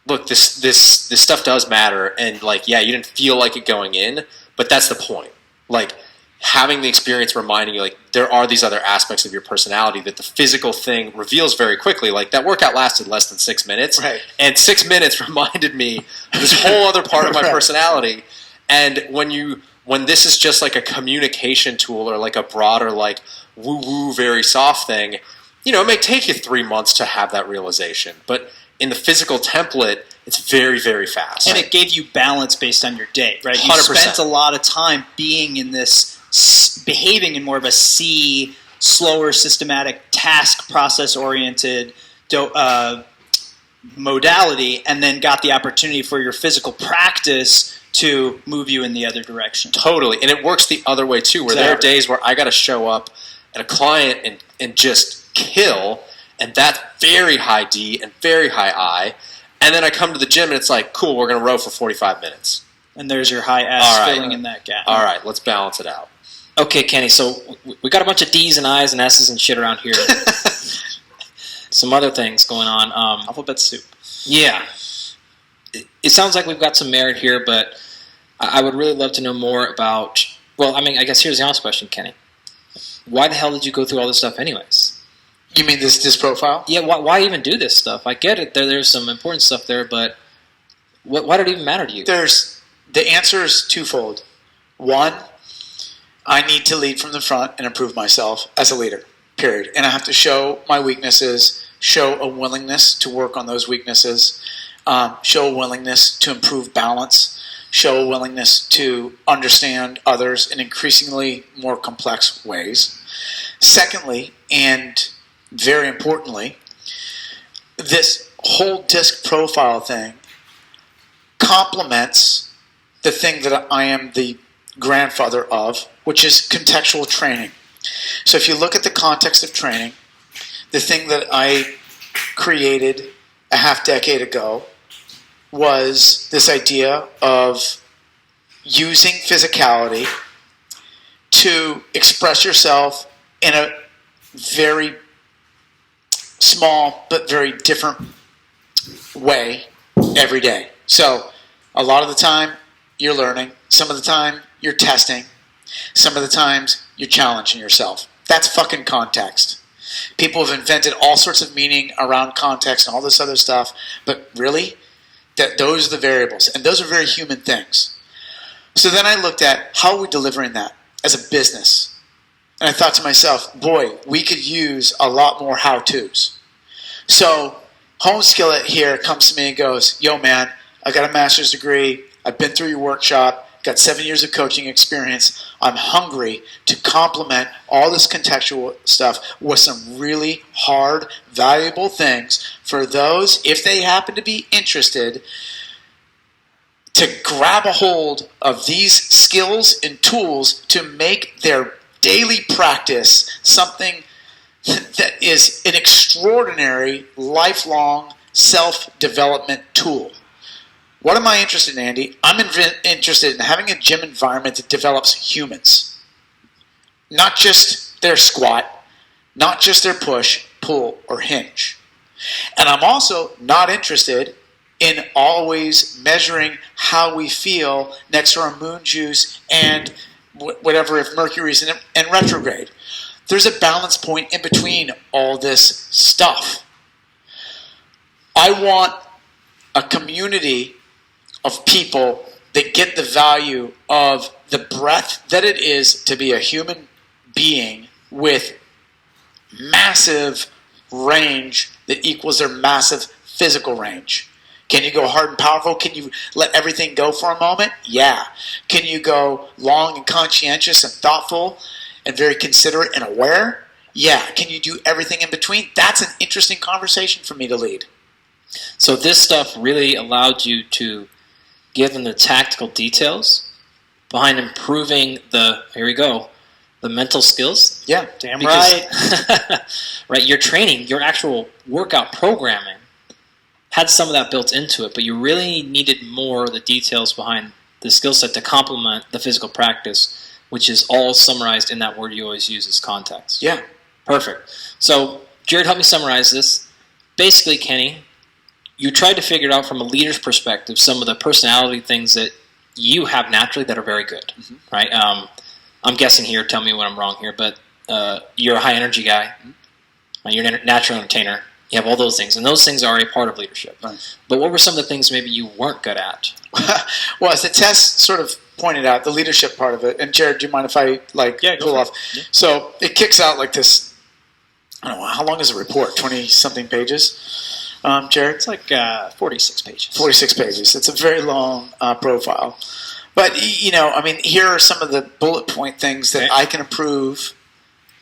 look, this stuff does matter, and like, yeah, you didn't feel like it going in, but that's the point. Like, having the experience reminding you, like, there are these other aspects of your personality that the physical thing reveals very quickly. Like, that workout lasted less than 6 minutes, right. And 6 minutes reminded me of this whole other part of my personality. And when this is just like a communication tool or like a broader, like, woo-woo, very soft thing, it may take you 3 months to have that realization, but in the physical template, it's very, very fast. And it gave you balance based on your day, right? 100%. You spent a lot of time being in this, behaving in more of a C, slower, systematic, task process-oriented modality, and then got the opportunity for your physical practice to move you in the other direction. Totally. And it works the other way, too, where there are days where I got to show up at a client and just kill, and that's very high D and very high I. And then I come to the gym and it's like, cool, we're going to row for 45 minutes. And there's your high S All right. filling in that gap. All right, let's balance it out. Okay, Kenny, so we got a bunch of D's and I's and S's and shit around here. Some other things going on. Alphabet soup. Yeah. It sounds like we've got some merit here, but I would really love to know more about... Well, I mean, I guess here's the honest question, Kenny. Why the hell did you go through all this stuff anyways? You mean this profile? Yeah, why even do this stuff? I get it. There's some important stuff there, but why did it even matter to you? The answer is twofold. One, I need to lead from the front and improve myself as a leader, period. And I have to show my weaknesses, show a willingness to work on those weaknesses, show a willingness to improve balance, show a willingness to understand others in increasingly more complex ways. Secondly, and very importantly, this whole disc profile thing complements the thing that I am the grandfather of, which is contextual training. So if you look at the context of training, the thing that I created a half decade ago was this idea of using physicality to express yourself in a very small but very different way every day. So a lot of the time you're learning, some of the time you're testing, some of the times you're challenging yourself. That's fucking context. People have invented all sorts of meaning around context and all this other stuff, but really, those are the variables, and those are very human things. So then I looked at how are we delivering that as a business, and I thought to myself, boy, we could use a lot more how-tos. So Home Skillet here comes to me and goes, yo man, I got a master's degree, I've been through your workshop, got 7 years of coaching experience. I'm hungry to complement all this contextual stuff with some really hard, valuable things for those, if they happen to be interested, to grab a hold of these skills and tools to make their daily practice something that is an extraordinary, lifelong self-development tool. What am I interested in, Andy? I'm interested in having a gym environment that develops humans. Not just their squat, not just their push, pull, or hinge. And I'm also not interested in always measuring how we feel next to our moon juice and whatever if Mercury's in retrograde. There's a balance point in between all this stuff. I want a community of people that get the value of the breadth that it is to be a human being with massive range that equals their massive physical range. Can you go hard and powerful? Can you let everything go for a moment? Yeah. Can you go long and conscientious and thoughtful and very considerate and aware? Yeah. Can you do everything in between? That's an interesting conversation for me to lead. So this stuff really allowed you to give them the tactical details behind improving the mental skills. Yeah, damn right. Right, your training, your actual workout programming had some of that built into it, but you really needed more of the details behind the skill set to complement the physical practice, which is all summarized in that word you always use as context. Yeah. Perfect. So, Jared, help me summarize this. Basically, Kenny, you tried to figure out from a leader's perspective some of the personality things that you have naturally that are very good, right? I'm guessing here, tell me when I'm wrong here, but you're a high energy guy, you're a natural entertainer, you have all those things, and those things are a part of leadership. Right. But what were some of the things maybe you weren't good at? Well, as the test sort of pointed out, the leadership part of it, and Jared, do you mind if I pull off? Yeah. So it kicks out like this, I don't know, how long is a report? 20-something pages? Jared? It's like 46 pages. 46 pages. It's a very long profile. But, here are some of the bullet point things that I can improve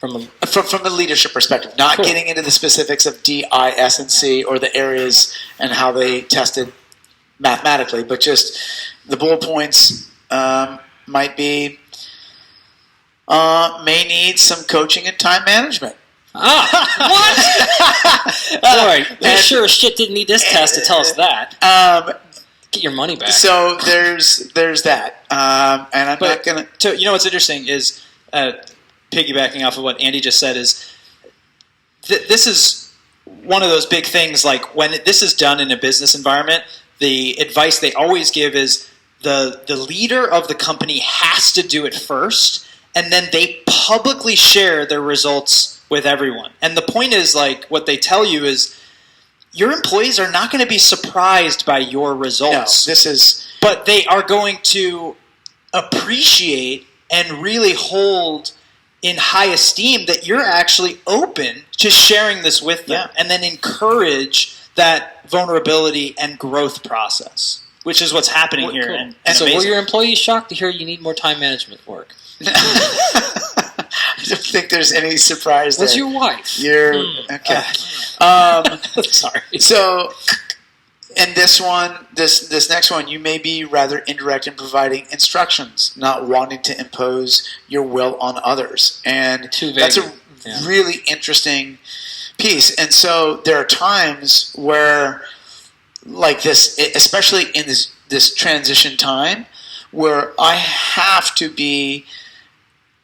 from a leadership perspective. Not getting into the specifics of D, I, S, and C or the areas and how they tested mathematically, but just the bullet points might be may need some coaching and time management. What? Boy, you sure as shit didn't need this test to tell us that. Get your money back. So there's that, and I'm not gonna. So you know what's interesting is piggybacking off of what Andy just said is this is one of those big things. Like when this is done in a business environment, the advice they always give is the leader of the company has to do it first, and then they publicly share their results with everyone. And the point is, like, what they tell you is your employees are not going to be surprised by your results. No, but they are going to appreciate and really hold in high esteem that you're actually open to sharing this with them, and then encourage that vulnerability and growth process, which is what's happening here. Cool. And so were your employees shocked to hear you need more time management work? I don't think there's any surprise there. Was your wife? Okay. Sorry. So, and this next one, you may be rather indirect in providing instructions, not wanting to impose your will on others. And that's a really interesting piece. And so there are times where, like this, especially in this transition time, where I have to be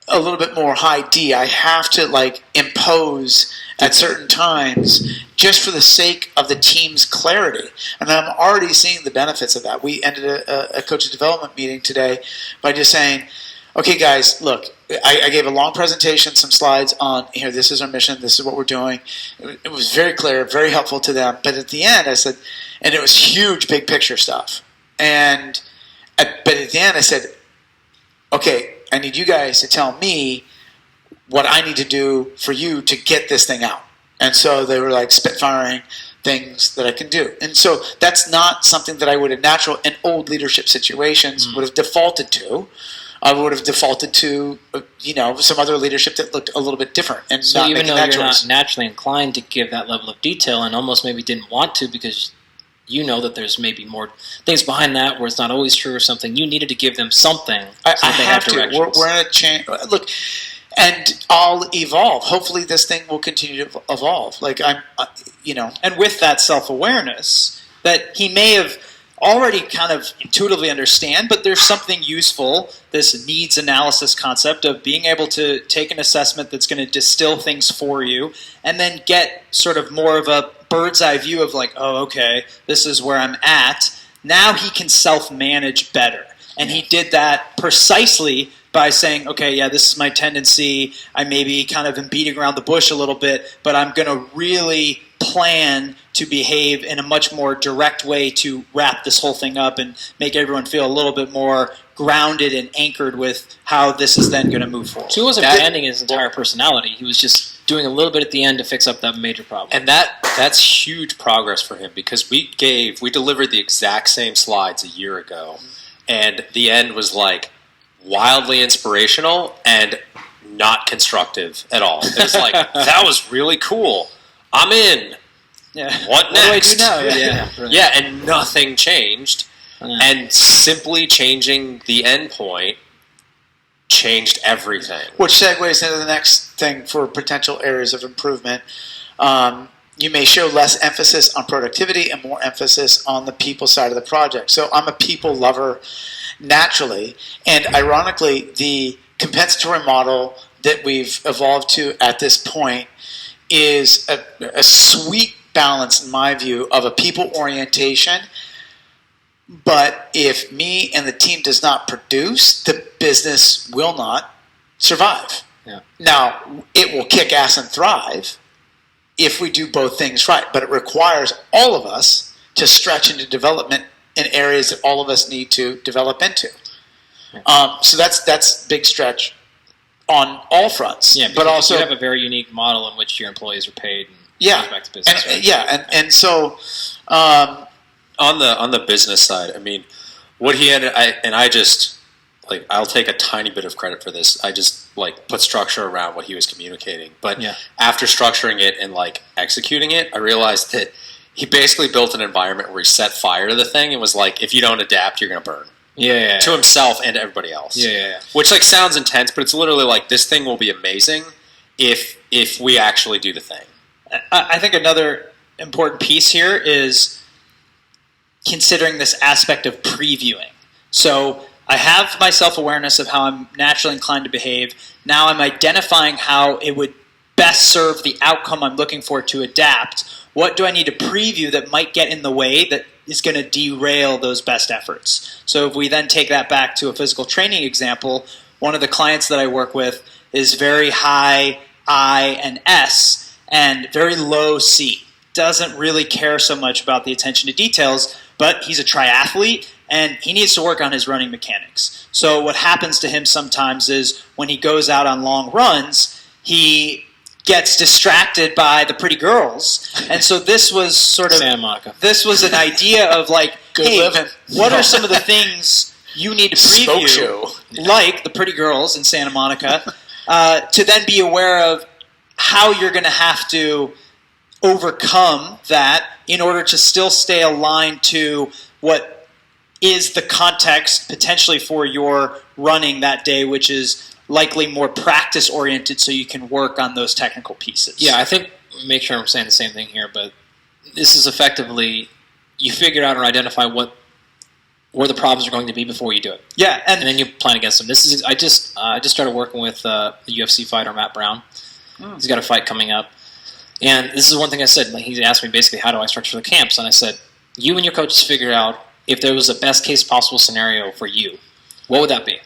a little bit more high D. I have to impose at certain times just for the sake of the team's clarity. And I'm already seeing the benefits of that. We ended a coach's development meeting today by just saying, okay, guys, look, I gave a long presentation, some slides on here. This is our mission. This is what we're doing. It was very clear, very helpful to them. But at the end, I said, and it was huge, big picture stuff. But at the end, I said, okay, I need you guys to tell me what I need to do for you to get this thing out. And so they were spitfiring things that I can do. And so that's not something that I would have in old leadership situations would have defaulted to. I would have defaulted to, some other leadership that looked a little bit different. And so not even though that you're choice. not naturally inclined to give that level of detail and almost maybe didn't want to because you know that there's maybe more things behind that where it's not always true or something, you needed to give them something. I they have to. We're in a change. Look, and I'll evolve. Hopefully this thing will continue to evolve. And with that self-awareness that he may have already kind of intuitively understand, but there's something useful, this needs analysis concept of being able to take an assessment that's going to distill things for you and then get sort of more of a bird's eye view of okay, this is where I'm at. Now he can self-manage better. And he did that precisely by saying, okay, yeah, this is my tendency. I maybe kind of am beating around the bush a little bit, but I'm going to really plan to behave in a much more direct way to wrap this whole thing up and make everyone feel a little bit more grounded and anchored with how this is then going to move forward. So he wasn't abandoning his entire personality. He was just doing a little bit at the end to fix up that major problem. And that's huge progress for him because we delivered the exact same slides a year ago, and the end was wildly inspirational and not constructive at all. It was that was really cool. I'm in. Yeah. What next? do I do now? Yeah, and nothing changed. And simply changing the endpoint changed everything. Which segues into the next thing for potential areas of improvement. You may show less emphasis on productivity and more emphasis on the people side of the project. So I'm a people lover naturally. And ironically, the compensatory model that we've evolved to at this point is a sweet balance, in my view, of a people orientation. But if me and the team does not produce, the business will not survive. Yeah. Now, it will kick ass and thrive if we do both things right. But it requires all of us to stretch into development in areas that all of us need to develop into. So that's big stretch on all fronts. Yeah, but also you have a very unique model in which your employees are paid. And back to business, and, right? and so on the business side, I mean, what he had, I just I'll take a tiny bit of credit for this. I just put structure around what he was communicating. But after structuring it and executing it, I realized that he basically built an environment where he set fire to the thing and was if you don't adapt, you're going to burn. Yeah. To himself and to everybody else. Yeah. Which sounds intense, but it's literally this thing will be amazing if we actually do the thing. I think another important piece here is considering this aspect of previewing. So I have my self-awareness of how I'm naturally inclined to behave. Now I'm identifying how it would best serve the outcome I'm looking for to adapt. What do I need to preview that might get in the way that is going to derail those best efforts? So if we then take that back to a physical training example, one of the clients that I work with is very high I and S and very low C. Doesn't really care so much about the attention to details, but he's a triathlete and he needs to work on his running mechanics. So what happens to him sometimes is when he goes out on long runs, he gets distracted by the pretty girls. And so this was sort of Santa Monica. This was an idea of like, Good hey, living. what are some of the things you need to Smoke preview, show. like the pretty girls in Santa Monica, to then be aware of how you're going to have to overcome that in order to still stay aligned to what is the context potentially for your running that day, which is likely more practice oriented so you can work on those technical pieces. Yeah, I think, make sure I'm saying the same thing here, but this is effectively, you figure out or identify where the problems are going to be before you do it. Yeah, And then you plan against them. This is I just started working with the UFC fighter Matt Brown. He's got a fight coming up. And this is one thing I said. Like, he asked me basically, how do I structure the camps? And I said, you and your coaches figure out if there was a best case possible scenario for you. What would that be?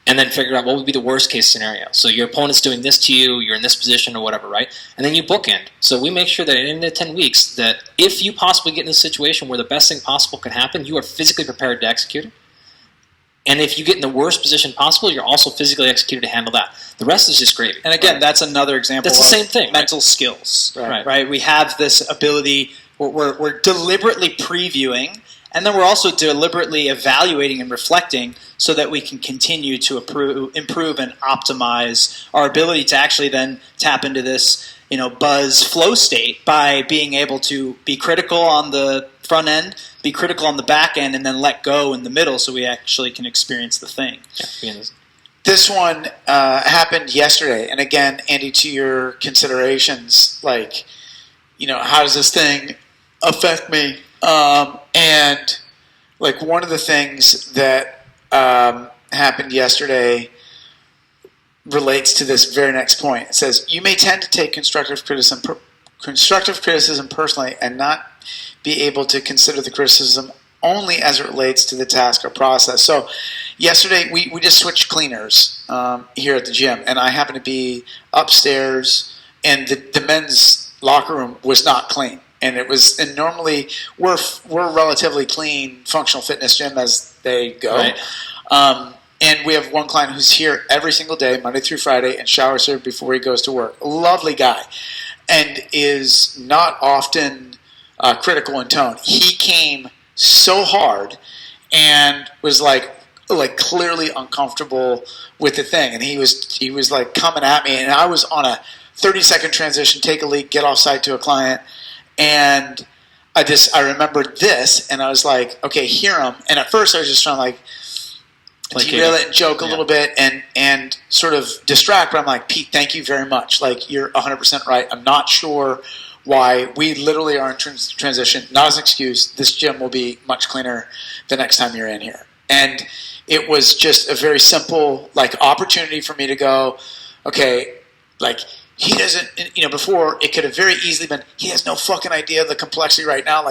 And then figure out what would be the worst case scenario. So your opponent's doing this to you, you're in this position or whatever, right? And then you bookend. So we make sure that in the 10 weeks that if you possibly get in a situation where the best thing possible can happen, you are physically prepared to execute it. And if you get in the worst position possible, you're also physically executed to handle that. The rest is just gravy. And again, that's another example That's the same thing, mental skills. Right. We have this ability, we're deliberately previewing, and then we're also deliberately evaluating and reflecting so that we can continue to improve and optimize our ability to actually then tap into this buzz flow state by being able to be critical on the front end, be critical on the back end, and then let go in the middle so we actually can experience the thing. Yeah. This one happened yesterday, and again, Andy, to your considerations, like, how does this thing affect me? And like one of the things that happened yesterday relates to this very next point. It says, you may tend to take constructive criticism personally and not be able to consider the criticism only as it relates to the task or process. So yesterday we just switched cleaners here at the gym, and I happened to be upstairs, and the men's locker room was not clean. And normally we're a relatively clean functional fitness gym as they go. Right. And we have one client who's here every single day, Monday through Friday, and showers here before he goes to work. A lovely guy, and is not often critical in tone. He came so hard and was like clearly uncomfortable with the thing, and he was like coming at me, and I was on a 30-second transition, take a leak, get off site to a client, and I remembered this, and I was like, okay, hear him. And at first I was just trying to derail it and joke a little bit and sort of distract, but I'm like, Pete, thank you very much. Like, you're 100% right. I'm not sure why we literally are in transition. Not as an excuse. This gym will be much cleaner the next time you're in here. And it was just a very simple opportunity for me to go, okay, he doesn't, before it could have very easily been, he has no fucking idea of the complexity right now.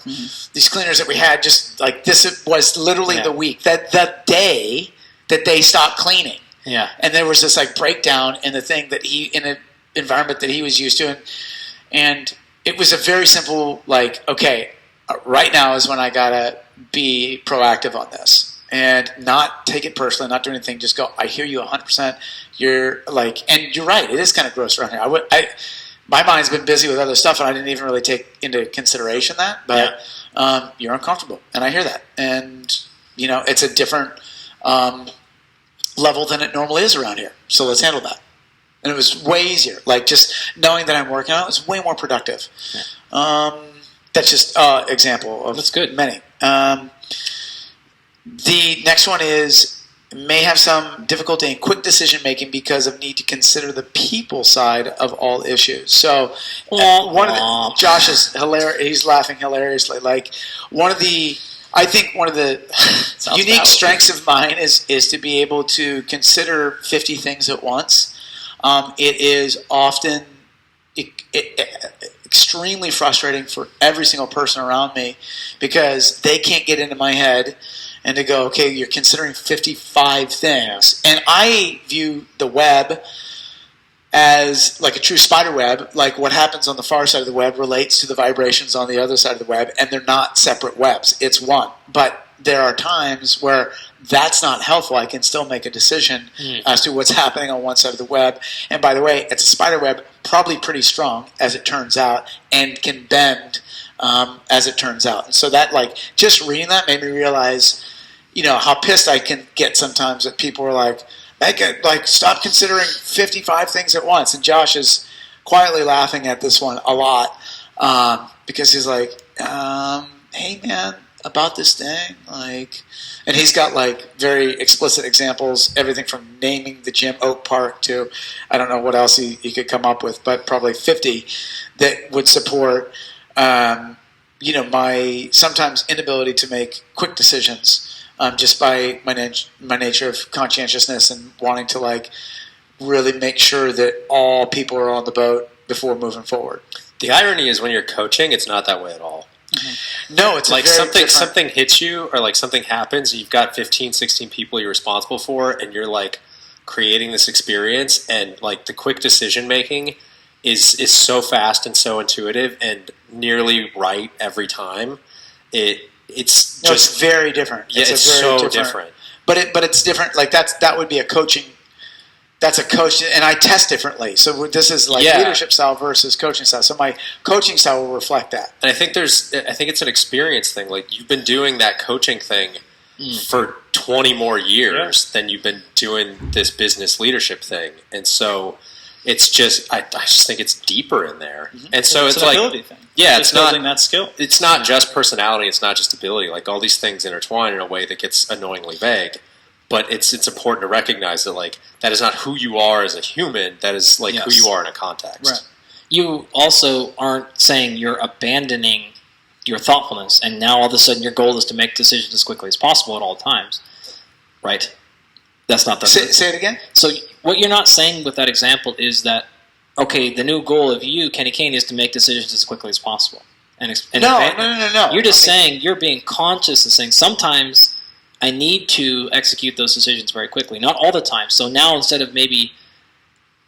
These cleaners that we had, just this was literally the week, that day that they stopped cleaning. Yeah. And there was this breakdown in the thing in an environment that he was used to. And it was a very simple, okay, right now is when I gotta be proactive on this. And not take it personally, not do anything. Just go, I hear you 100%. You're and you're right. It is kind of gross around here. My mind's been busy with other stuff, and I didn't even really take into consideration that. But you're uncomfortable, and I hear that. And it's a different level than it normally is around here. So let's handle that. And it was way easier. Just knowing that I'm working on it was way more productive. Yeah. That's just an example of that's good. Many. The next one is may have some difficulty in quick decision making because of need to consider the people side of all issues. So Josh is hilarious. He's laughing hilariously. Like I think one of the unique strengths of mine is to be able to consider 50 things at once. It is often extremely frustrating for every single person around me because they can't get into my head and to go, okay, you're considering 55 things. And I view the web as like a true spider web. Like what happens on the far side of the web relates to the vibrations on the other side of the web, and they're not separate webs. It's one. But there are times where that's not helpful. I can still make a decision as to what's happening on one side of the web. And by the way, it's a spider web, probably pretty strong, as it turns out, and can bend as it turns out. So that, like, just reading that made me realize, how pissed I can get sometimes that people are like, stop considering 55 things at once. And Josh is quietly laughing at this one a lot because he's like, hey, man, about this thing, and he's got very explicit examples, everything from naming the gym Oak Park to I don't know what else he could come up with, but probably 50 that would support my sometimes inability to make quick decisions just by my nature of conscientiousness and wanting to really make sure that all people are on the boat before moving forward. The irony is when you're coaching, it's not that way at all. Mm-hmm. No, it's like something hits you or something happens, you've got 15, 16 people you're responsible for, and you're creating this experience, and the quick decision making is so fast and so intuitive and nearly right every time. It's very different. Yeah, it's so different. But it's different. That would be a coaching. That's a coach, and I test differently. So this is leadership style versus coaching style. So my coaching style will reflect that. And I think it's an experience thing. You've been doing that coaching thing for 20 more years than you've been doing this business leadership thing, and so it's just I just think it's deeper in there. Mm-hmm. And so it's an ability thing. Yeah, it's building that skill. It's not just personality. It's not just ability. All these things intertwine in a way that gets annoyingly vague. But it's important to recognize that that is not who you are as a human. That is who you are in a context. Right. You also aren't saying you're abandoning your thoughtfulness, and now all of a sudden your goal is to make decisions as quickly as possible at all times. Right? That's not the say it again. So what you're not saying with that example is that the new goal of you, Kenny Kane, is to make decisions as quickly as possible. No. You're just saying you're being conscious and saying sometimes I need to execute those decisions very quickly. Not all the time. So now instead of maybe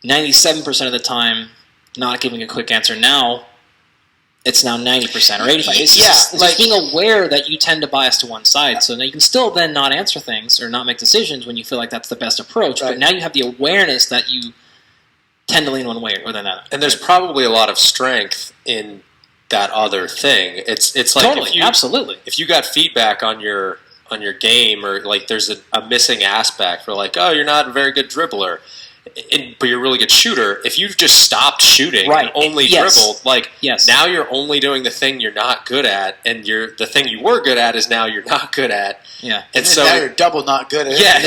97% of the time not giving a quick answer, now it's now 90% or 85%. It's just being aware that you tend to bias to one side. So now you can still then not answer things or not make decisions when you feel like that's the best approach. Right. But now you have the awareness that you tend to lean one way or the other. And there's probably a lot of strength in that other thing. It's totally, absolutely. If you got feedback on your game, or there's a missing aspect for you're not a very good dribbler, but you're a really good shooter. If you've just stopped shooting and only dribbled, now you're only doing the thing you're not good at, and the thing you were good at is now you're not good at. Yeah, and so now you're double not good at it. Yeah,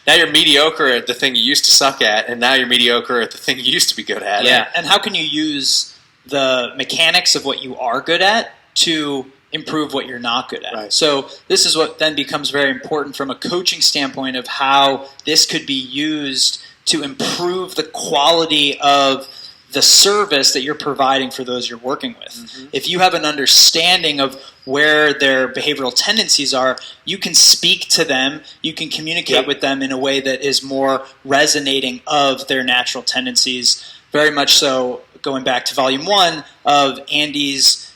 now you're mediocre at the thing you used to suck at, and now you're mediocre at the thing you used to be good at. Yeah, and how can you use the mechanics of what you are good at to improve what you're not good at. Right. So this is what then becomes very important from a coaching standpoint of how this could be used to improve the quality of the service that you're providing for those you're working with. Mm-hmm. If you have an understanding of where their behavioral tendencies are, you can speak to them, you can communicate with them in a way that is more resonating of their natural tendencies. Very much so, going back to Volume 1 of Andy's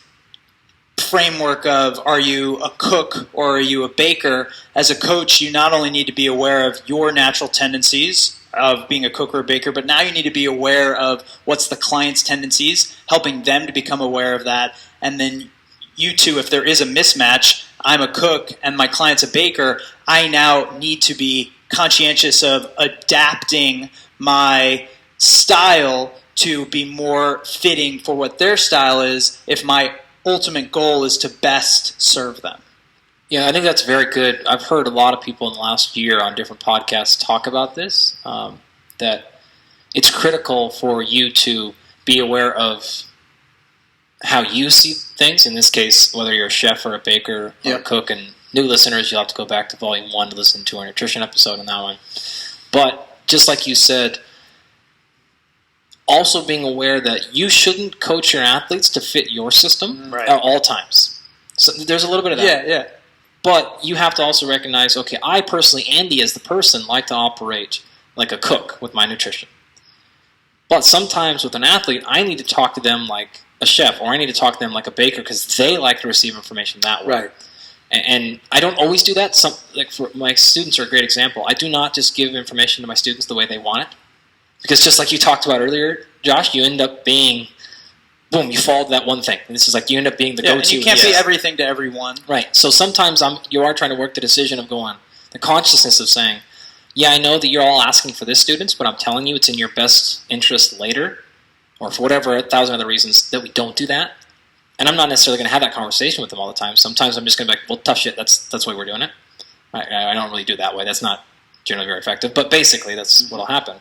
framework of are you a cook or are you a baker. As a coach, you not only need to be aware of your natural tendencies of being a cook or a baker, but now you need to be aware of what's the client's tendencies, helping them to become aware of that, and then you two, if there is a mismatch, I'm a cook and my client's a baker, I now need to be conscientious of adapting my style to be more fitting for what their style is if my ultimate goal is to best serve them. Yeah, I think that's very good. I've heard a lot of people in the last year on different podcasts talk about this, that it's critical for you to be aware of how you see things. In this case, whether you're a chef or a baker or a cook, and new listeners, you'll have to go back to Volume 1 to listen to our nutrition episode on that one. But just like you said, also being aware that you shouldn't coach your athletes to fit your system at all times. So there's a little bit of that. Yeah. But you have to also recognize, okay, I personally, Andy as the person, like to operate like a cook with my nutrition. But sometimes with an athlete, I need to talk to them like a chef, or I need to talk to them like a baker, because they like to receive information that way. Right. And I don't always do that. For my students are a great example. I do not just give information to my students the way they want it. Because just like you talked about earlier, Josh, you end up being, boom, you followed that one thing. And this is like you end up being the go-to. You can't be everything to everyone. Right. So sometimes you are trying to work the decision of going, the consciousness of saying, yeah, I know that you're all asking for this, students, but I'm telling you it's in your best interest later, or for whatever 1,000 other reasons, that we don't do that. And I'm not necessarily going to have that conversation with them all the time. Sometimes I'm just going to be like, well, tough shit, that's the way we're doing it. I don't really do it that way. That's not generally very effective. But basically, that's what will happen.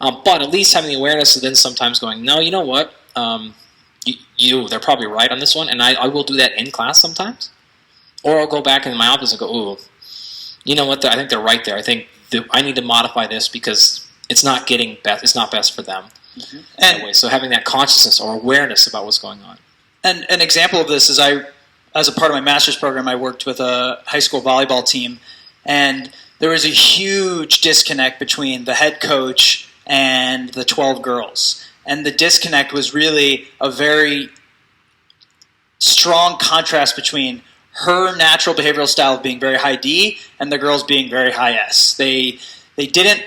But at least having the awareness of then sometimes going, no, you know what? They're probably right on this one, and I will do that in class sometimes. Or I'll go back in my office and go, ooh, you know what? I think they're right there. I think I need to modify this because it's not getting best. It's not best for them. Mm-hmm. That way. So having that consciousness or awareness about what's going on. And an example of this is as a part of my master's program, I worked with a high school volleyball team, and there was a huge disconnect between the head coach and the 12 girls. And the disconnect was really a very strong contrast between her natural behavioral style of being very high D and the girls being very high S. They didn't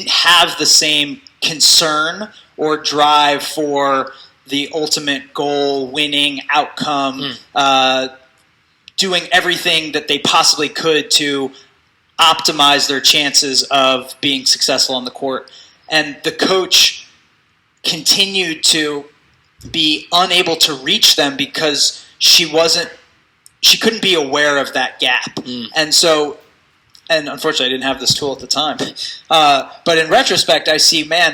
have the same concern or drive for the ultimate goal, winning outcome, doing everything that they possibly could to optimize their chances of being successful on the court. And the coach continued to be unable to reach them because she couldn't be aware of that gap. And unfortunately I didn't have this tool at the time. But in retrospect, I see, man,